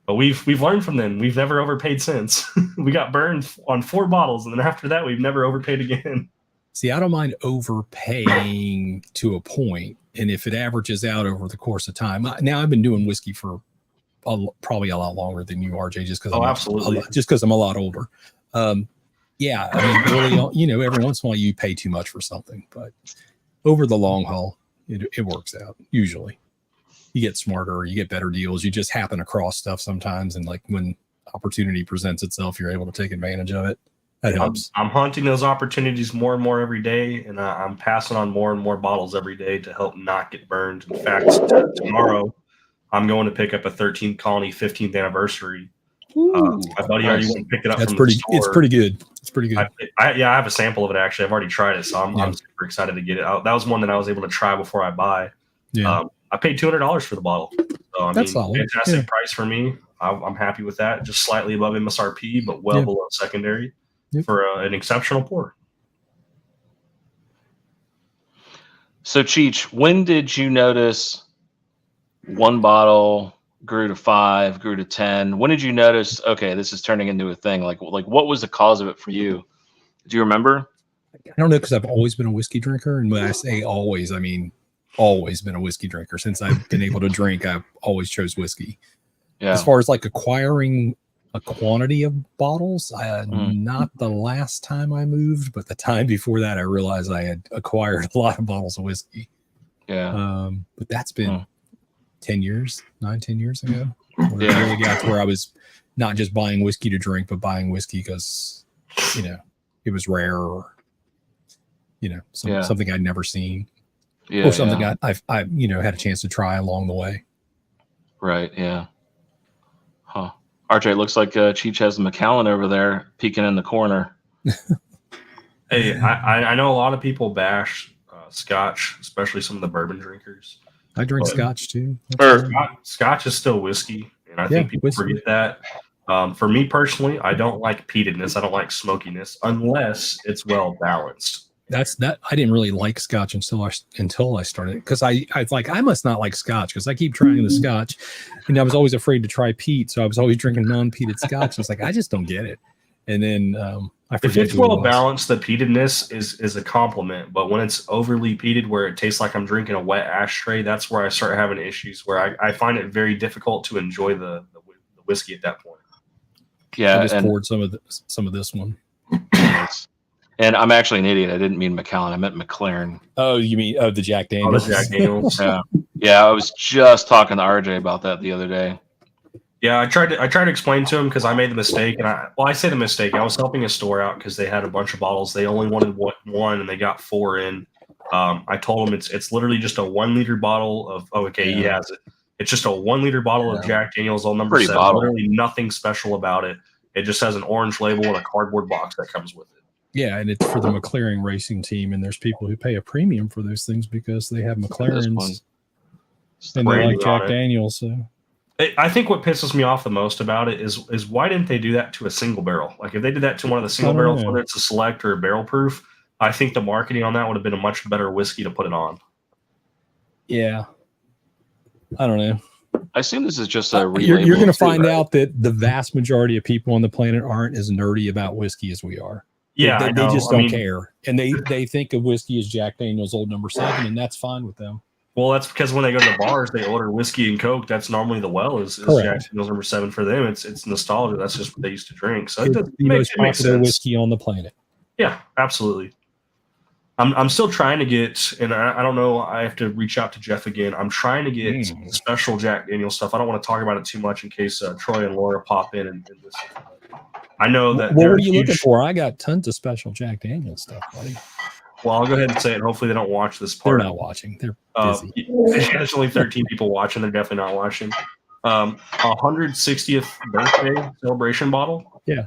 But we've learned from them. We've never overpaid since. We got burned on 4 bottles, and then after that, we've never overpaid again. See, I don't mind overpaying to a point, and if it averages out over the course of time. Now, I've been doing whiskey for probably a lot longer than you, RJ, just because I'm a lot older. Yeah, I mean, really, you know, every once in a while you pay too much for something, but over the long haul, it works out. Usually, you get smarter, you get better deals. You just happen across stuff sometimes, and when opportunity presents itself, you're able to take advantage of it. That helps. I'm hunting those opportunities more and more every day, and I'm passing on more and more bottles every day to help not get burned. In fact, tomorrow I'm going to pick up a 13th Colony 15th anniversary. My buddy already went and picked it up. That's pretty. It's pretty good. It's pretty good. I have a sample of it actually. I've already tried it, so I'm super excited to get it out. That was one that I was able to try before I buy. Yeah. I paid $200 for the bottle. So that's solid. Fantastic price for me. I'm happy with that. Just slightly above MSRP, but well below secondary for an exceptional pour. So, Cheech, when did you notice one bottle grew to 5, grew to 10? When did you notice, okay, this is turning into a thing? Like what was the cause of it for you? Do you remember? I don't know, because I've always been a whiskey drinker. And when I say always, I mean always been a whiskey drinker. Since I've been able to drink, I've always chose whiskey. Yeah. As far as acquiring a quantity of bottles, not the last time I moved, but the time before that, I realized I had acquired a lot of bottles of whiskey. Yeah. But that's been 10 years ago. Where I really got to where I was not just buying whiskey to drink, but buying whiskey because, it was rare or, something I'd never seen. Yeah, or something I've had a chance to try along the way. Right. Yeah. Huh. RJ, looks like Cheech has the Macallan over there peeking in the corner. Hey, I know a lot of people bash Scotch, especially some of the bourbon drinkers. I drink But- Scotch too. Scotch is still whiskey, and I think people whiskey. forget that. For me personally, I don't like peatedness. I don't like smokiness unless it's well balanced. That's that. I didn't really like Scotch until I started, because I like, I must not like Scotch because I keep trying the Scotch, and I was always afraid to try peat, so I was always drinking non-peated Scotch. It's like, I just don't get it. And then I forget If it's who it well was. balanced, the peatedness is a compliment. But when it's overly peated, where it tastes like I'm drinking a wet ashtray, that's where I start having issues. Where I find it very difficult to enjoy the whiskey at that point. Yeah, I just poured some of this one. and I'm actually an idiot. I didn't mean Macallan. I meant McLaren. Oh, you mean the Jack Oh, Daniels? the Jack Daniels. Yeah, I was just talking to RJ about that the other day. Yeah, I tried to explain to him because I made the mistake, and I say the mistake. I was helping a store out because they had a bunch of bottles. They only wanted one, and they got 4 in. I told him it's literally just a 1 liter bottle of. Oh, okay, he has it. It's just a 1 liter bottle of Jack Daniels, all number 7. Bottle. Literally nothing special about it. It just has an orange label and a cardboard box that comes with it. Yeah, and it's for the McLaren racing team, and there's people who pay a premium for those things because they have McLarens and they like Jack Daniels. So I think what pisses me off the most about it is why didn't they do that to a single barrel? Like if they did that to one of the single barrels, whether it's a select or a barrel proof, I think the marketing on that would have been a much better whiskey to put it on. Yeah, I don't know. I assume this is just a you're going to find out that the vast majority of people on the planet aren't as nerdy about whiskey as we are. Yeah, they just don't care, and they think of whiskey as Jack Daniel's Old Number 7, and that's fine with them. Well, that's because when they go to the bars, they order whiskey and Coke. That's normally the is Jack Daniel's number 7 for them. It's nostalgia. That's just what they used to drink. So it's the most popular whiskey on the planet. Yeah, absolutely. I'm still trying to get, and I don't know. I have to reach out to Jeff again. I'm trying to get special Jack Daniel's stuff. I don't want to talk about it too much in case Troy and Laura pop in and listen. I know that. What are you looking for? I got tons of special Jack Daniel's stuff, buddy. Well, I'll go ahead and say it. Hopefully, they don't watch this part. They're not watching. They're busy. There's only 13 people watching. They're definitely not watching. 160th birthday celebration bottle. Yeah.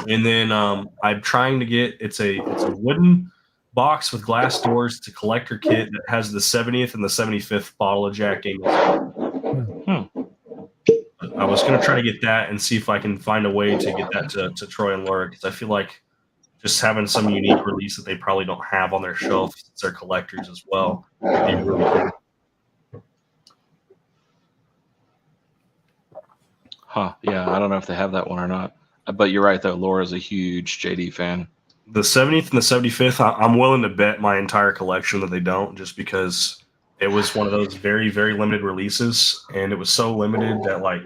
And then I'm trying to get it's a wooden box with glass doors. It's a collector kit that has the 70th and the 75th bottle of Jack Daniel's. I was going to try to get that and see if I can find a way to get that to Troy and Laura, because I feel like just having some unique release that they probably don't have on their shelf since they're collectors as well would be really cool. Huh. Yeah, I don't know if they have that one or not. But you're right, though. Laura's a huge JD fan. The 70th and the 75th, I'm willing to bet my entire collection that they don't, just because it was one of those very, very limited releases, and it was so limited that, like,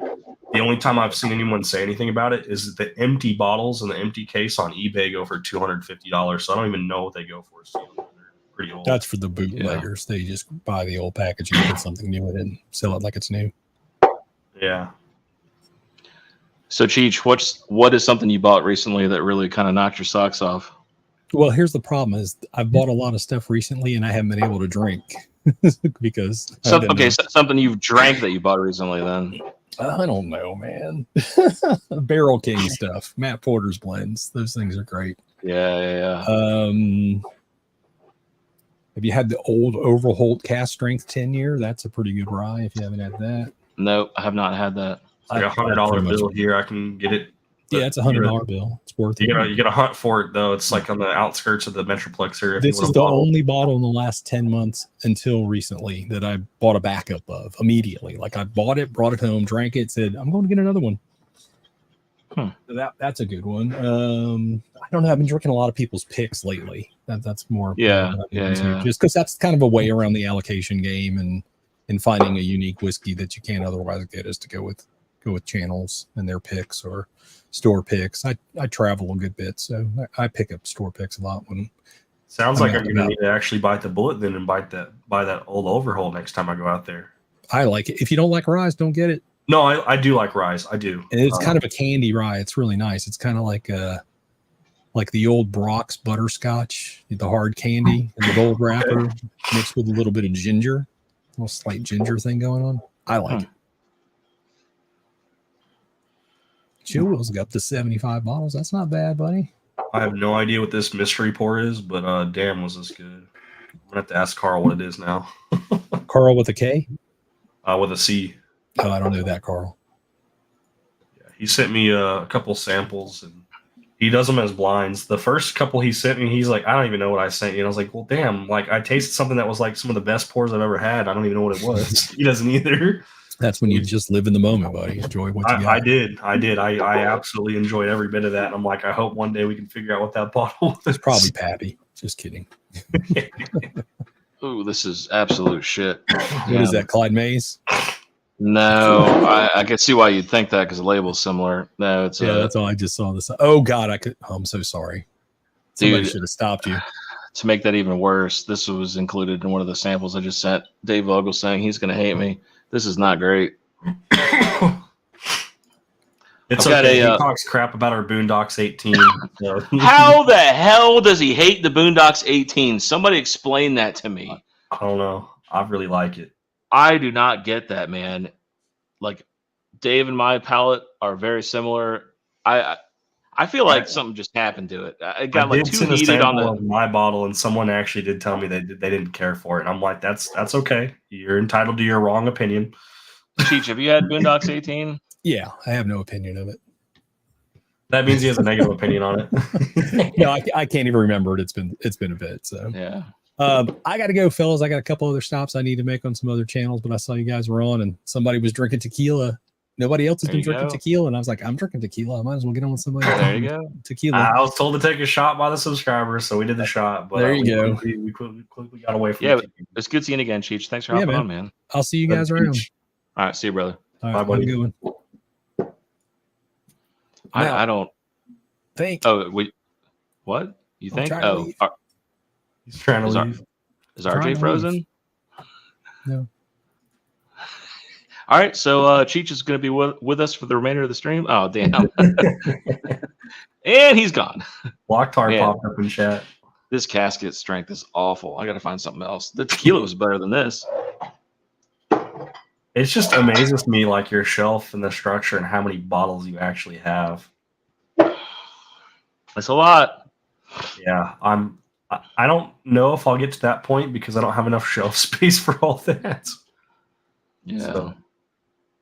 the only time I've seen anyone say anything about it is that the empty bottles and the empty case on eBay go for $250. So I don't even know what they go for. So they're pretty old. That's for the bootleggers. Yeah. They just buy the old packaging, put something new in it, and sell it like it's new. Yeah. So, Cheech, what is something you bought recently that really kind of knocked your socks off? Well, here's the problem: is I've bought a lot of stuff recently, and I haven't been able to drink because something you've drank that you bought recently. Then I don't know, man. Barrel King stuff, Matt Porter's blends; those things are great. Yeah. Have you had the old Overholt Cast Strength 10-year? That's a pretty good rye. If you haven't had that, no, I have not had that. Like $100 bill here. I can get it. Yeah, it's $100 bill. It's worth it. You got to hunt for it though. It's like on the outskirts of the Metroplex area. This is the only bottle in the last 10 months until recently that I bought a backup of immediately. Like I bought it, brought it home, drank it, said I'm going to get another one. So that's a good one. I don't know. I've been drinking a lot of people's picks lately. That's more. Yeah. Just because that's kind of a way around the allocation game and finding a unique whiskey that you can't otherwise get is to go with channels and their picks or store picks. I travel a good bit, so I pick up store picks a lot. When sounds like I'm going to need to actually bite the bullet then and buy that old Overhaul next time I go out there. I like it. If you don't like rye, don't get it. No, I do like rye. I do. And it's kind of a candy rye. It's really nice. It's kind of like the old Brock's butterscotch, the hard candy in the gold wrapper mixed with a little bit of ginger, a little slight ginger thing going on. I like it. Jewel's got up to 75 bottles. That's not bad, buddy. I have no idea what this mystery pour is, but damn, was this good. gonna have to ask Carl what it is now. Carl with a K? With a C. Oh, I don't know that, Carl. Yeah, he sent me a couple samples, and he does them as blinds. The first couple he sent me, he's like, I don't even know what I sent you. And I was like, well, damn, like I tasted something that was like some of the best pours I've ever had. I don't even know what it was. He doesn't either. That's when you just live in the moment, buddy. Enjoy what you got. I did. I absolutely enjoyed every bit of that. And I'm like, I hope one day we can figure out what that bottle was. It's probably Pappy. Just kidding. Ooh, this is absolute shit. What is that, Clyde Mays? No, I can see why you'd think that because the label's similar. No, it's that's all I just saw this. Oh God, I'm so sorry. Somebody should have stopped you. To make that even worse, this was included in one of the samples I just sent Dave Vogel saying he's going to hate me. This is not great. It's okay. He talks crap about our Boondocks 18. So. How the hell does he hate the Boondocks 18? Somebody explain that to me. I don't know. I really like it. I do not get that, man. Like Dave and my palate are very similar. I feel like something just happened to it. It got like too heated on my bottle, and someone actually did tell me they didn't care for it. And I'm like, that's okay. You're entitled to your wrong opinion. Cheech, have you had Boondocks 18? Yeah, I have no opinion of it. That means he has a negative opinion on it. No, I can't even remember it. It's been a bit. So yeah. I got to go, fellas. I got a couple other stops I need to make on some other channels, but I saw you guys were on, and somebody was drinking tequila. Nobody else has been drinking tequila, and I was like, I'm drinking tequila. I might as well get on with somebody. There you go. Tequila. I was told to take a shot by the subscribers, so we did the shot. But there you go. We quickly got away from it. It's good seeing you again, Cheech. Thanks for hopping on, man. I'll see you guys around. All right, see you, brother. All right, bye, buddy. Good one. I don't think. Oh, what? You think? Oh, he's trying to leave. Is RJ frozen? No. All right, so Cheech is going to be with us for the remainder of the stream. Oh, damn. And he's gone. Locktar popped up in chat. This casket strength is awful. I got to find something else. The tequila was better than this. It just amazes me, like your shelf and the structure and how many bottles you actually have. That's a lot. Yeah, I don't know if I'll get to that point because I don't have enough shelf space for all that. Yeah. So,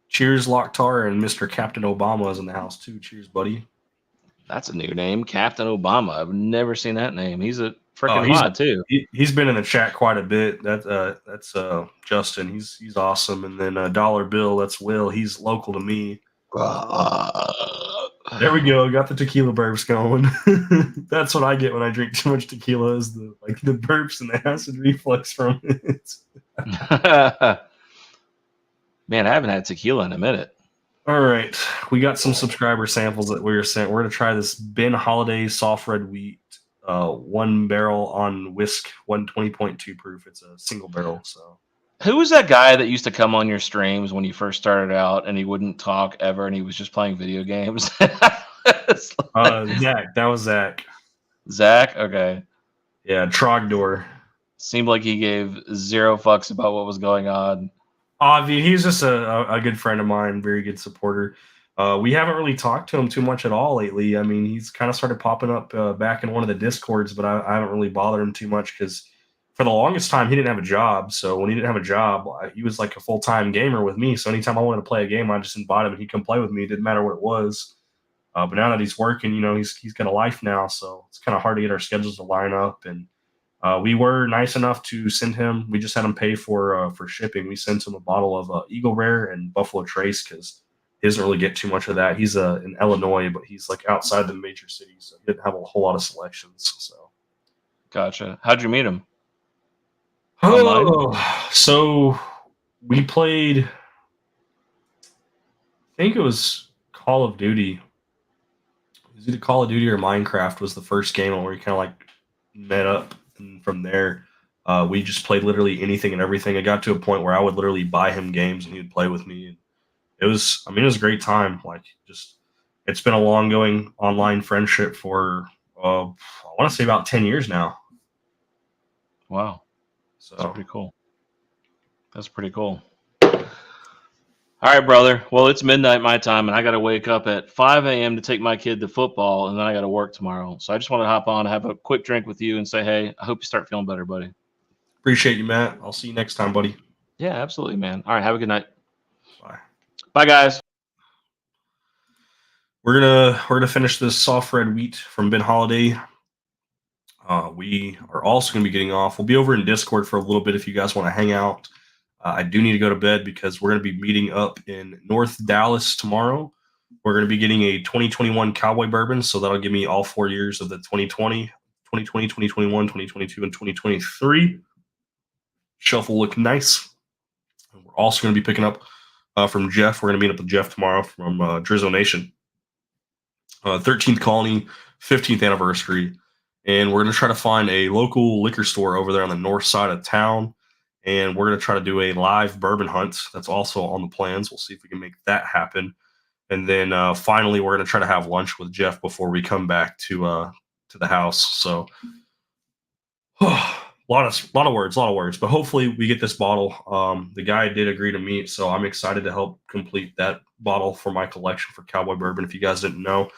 cheers, Locktar, and Mr. Captain Obama is in the house too. Cheers, buddy. That's a new name, Captain Obama. I've never seen that name. He's a freaking mod too. He's been in the chat quite a bit. That's Justin. He's awesome. And then Dollar Bill. That's Will. He's local to me. There we go. Got the tequila burps going. That's what I get when I drink too much tequila. Is the burps and the acid reflux from it. Man, I haven't had tequila in a minute. All right. We got some subscriber samples that we were sent. We're going to try this Ben Holiday soft red wheat, 1 barrel on whisk, 120.2 proof. It's a single barrel. So, who was that guy that used to come on your streams when you first started out and he wouldn't talk ever and he was just playing video games? Zach. That was Zach. Zach? Okay. Yeah, Trogdor. Seemed like he gave zero fucks about what was going on. He's just a good friend of mine, very good supporter. We haven't really talked to him too much at all lately. I mean, he's kind of started popping up back in one of the Discords, but I haven't really bothered him too much because for the longest time, he didn't have a job. So when he didn't have a job, he was like a full-time gamer with me. So anytime I wanted to play a game, I just invited him and he'd come play with me. It didn't matter what it was. But now that he's working, he's got a life now. So it's kind of hard to get our schedules to line up. And we were nice enough to send him. We just had him pay for shipping. We sent him a bottle of Eagle Rare and Buffalo Trace because he doesn't really get too much of that. He's in Illinois, but he's like outside the major cities, so he didn't have a whole lot of selections. So, gotcha. How'd you meet him? So we played. I think it was Call of Duty. It was either Call of Duty or Minecraft was the first game where we kind of like met up. And from there, we just played literally anything and everything. It got to a point where I would literally buy him games and he would play with me. And it was a great time. It's been a long going online friendship for, I want to say about 10 years now. Wow. So that's pretty cool. All right, brother. Well, it's midnight my time, and I got to wake up at 5 a.m. to take my kid to football, and then I got to work tomorrow. So I just want to hop on, have a quick drink with you, and say, hey, I hope you start feeling better, buddy. Appreciate you, Matt. I'll see you next time, buddy. Yeah, absolutely, man. All right, have a good night. Bye. Bye, guys. We're gonna finish this soft red wheat from Ben Holiday. We are also gonna be getting off. We'll be over in Discord for a little bit if you guys want to hang out. I do need to go to bed because we're gonna be meeting up in North Dallas tomorrow. We're gonna be getting a 2021 Cowboy Bourbon, so that'll give me all 4 years of the 2020, 2021, 2022, and 2023. Shelf will look nice. And we're also gonna be picking up from Jeff. We're gonna meet up with Jeff tomorrow from Drizzo Nation. 13th Colony, 15th anniversary. And we're going to try to find a local liquor store over there on the north side of town. And we're going to try to do a live bourbon hunt. That's also on the plans. We'll see if we can make that happen. And then finally, we're going to try to have lunch with Jeff before we come back to the house. So a lot of words. But hopefully we get this bottle. The guy did agree to meet, so I'm excited to help complete that bottle for my collection for Cowboy Bourbon. If you guys didn't know,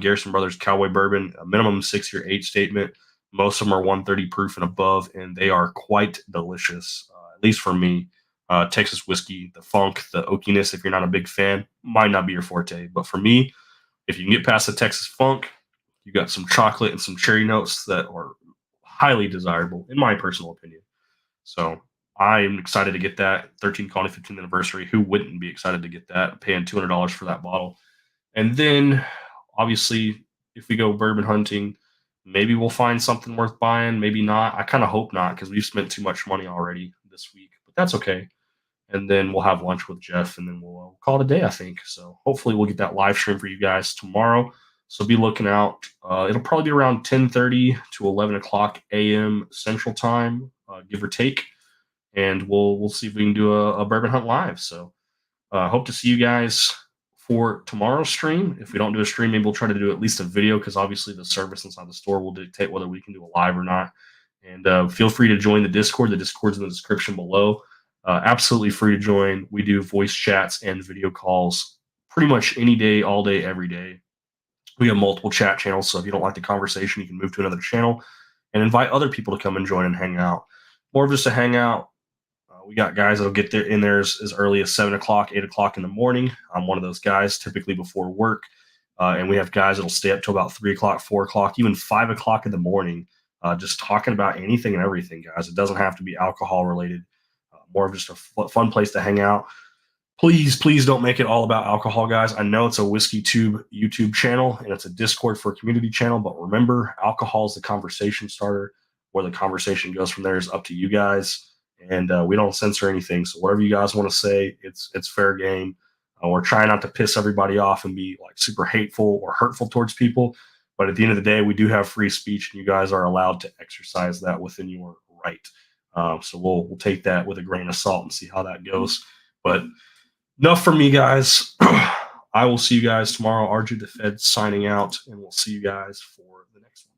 Garrison Brothers Cowboy Bourbon, a minimum 6-year age statement. Most of them are 130 proof and above, and they are quite delicious, at least for me. Texas whiskey, the funk, the oakiness, if you're not a big fan, might not be your forte. But for me, if you can get past the Texas funk, you got some chocolate and some cherry notes that are highly desirable, in my personal opinion. So I'm excited to get that 13 Colony 15th anniversary. Who wouldn't be excited to get that? Paying $200 for that bottle. And then obviously, if we go bourbon hunting, maybe we'll find something worth buying. Maybe not. I kind of hope not because we've spent too much money already this week, but that's okay. And then we'll have lunch with Jeff, and then we'll call it a day, I think. So hopefully we'll get that live stream for you guys tomorrow. So be looking out. It'll probably be around 10:30 to 11 o'clock a.m. Central Time, give or take. And we'll see if we can do a bourbon hunt live. So hope to see you guys for tomorrow's stream. If we don't do a stream, maybe we'll try to do at least a video because obviously the service inside the store will dictate whether we can do a live or not. And feel free to join the Discord. The Discord's in the description below. Absolutely free to join. We do voice chats and video calls pretty much any day, all day, every day. We have multiple chat channels, so if you don't like the conversation, you can move to another channel and invite other people to come and join and hang out. More of just a hangout. We got guys that'll get there in there as early as 7 o'clock, 8 o'clock in the morning. I'm one of those guys, typically before work. And we have guys that'll stay up till about 3 o'clock, 4 o'clock, even 5 o'clock in the morning, just talking about anything and everything, guys. It doesn't have to be alcohol related. More of just a fun place to hang out. Please don't make it all about alcohol, guys. I know it's a Whiskey Tube YouTube channel and it's a Discord for a community channel, but remember, alcohol is the conversation starter. Where the conversation goes from there is up to you guys. And we don't censor anything. So whatever you guys want to say, it's fair game. We're trying not to piss everybody off and be like super hateful or hurtful towards people. But at the end of the day, we do have free speech, and you guys are allowed to exercise that within your right. So we'll take that with a grain of salt and see how that goes. But enough from me, guys. I will see you guys tomorrow. RJ the Fed signing out, and we'll see you guys for the next one.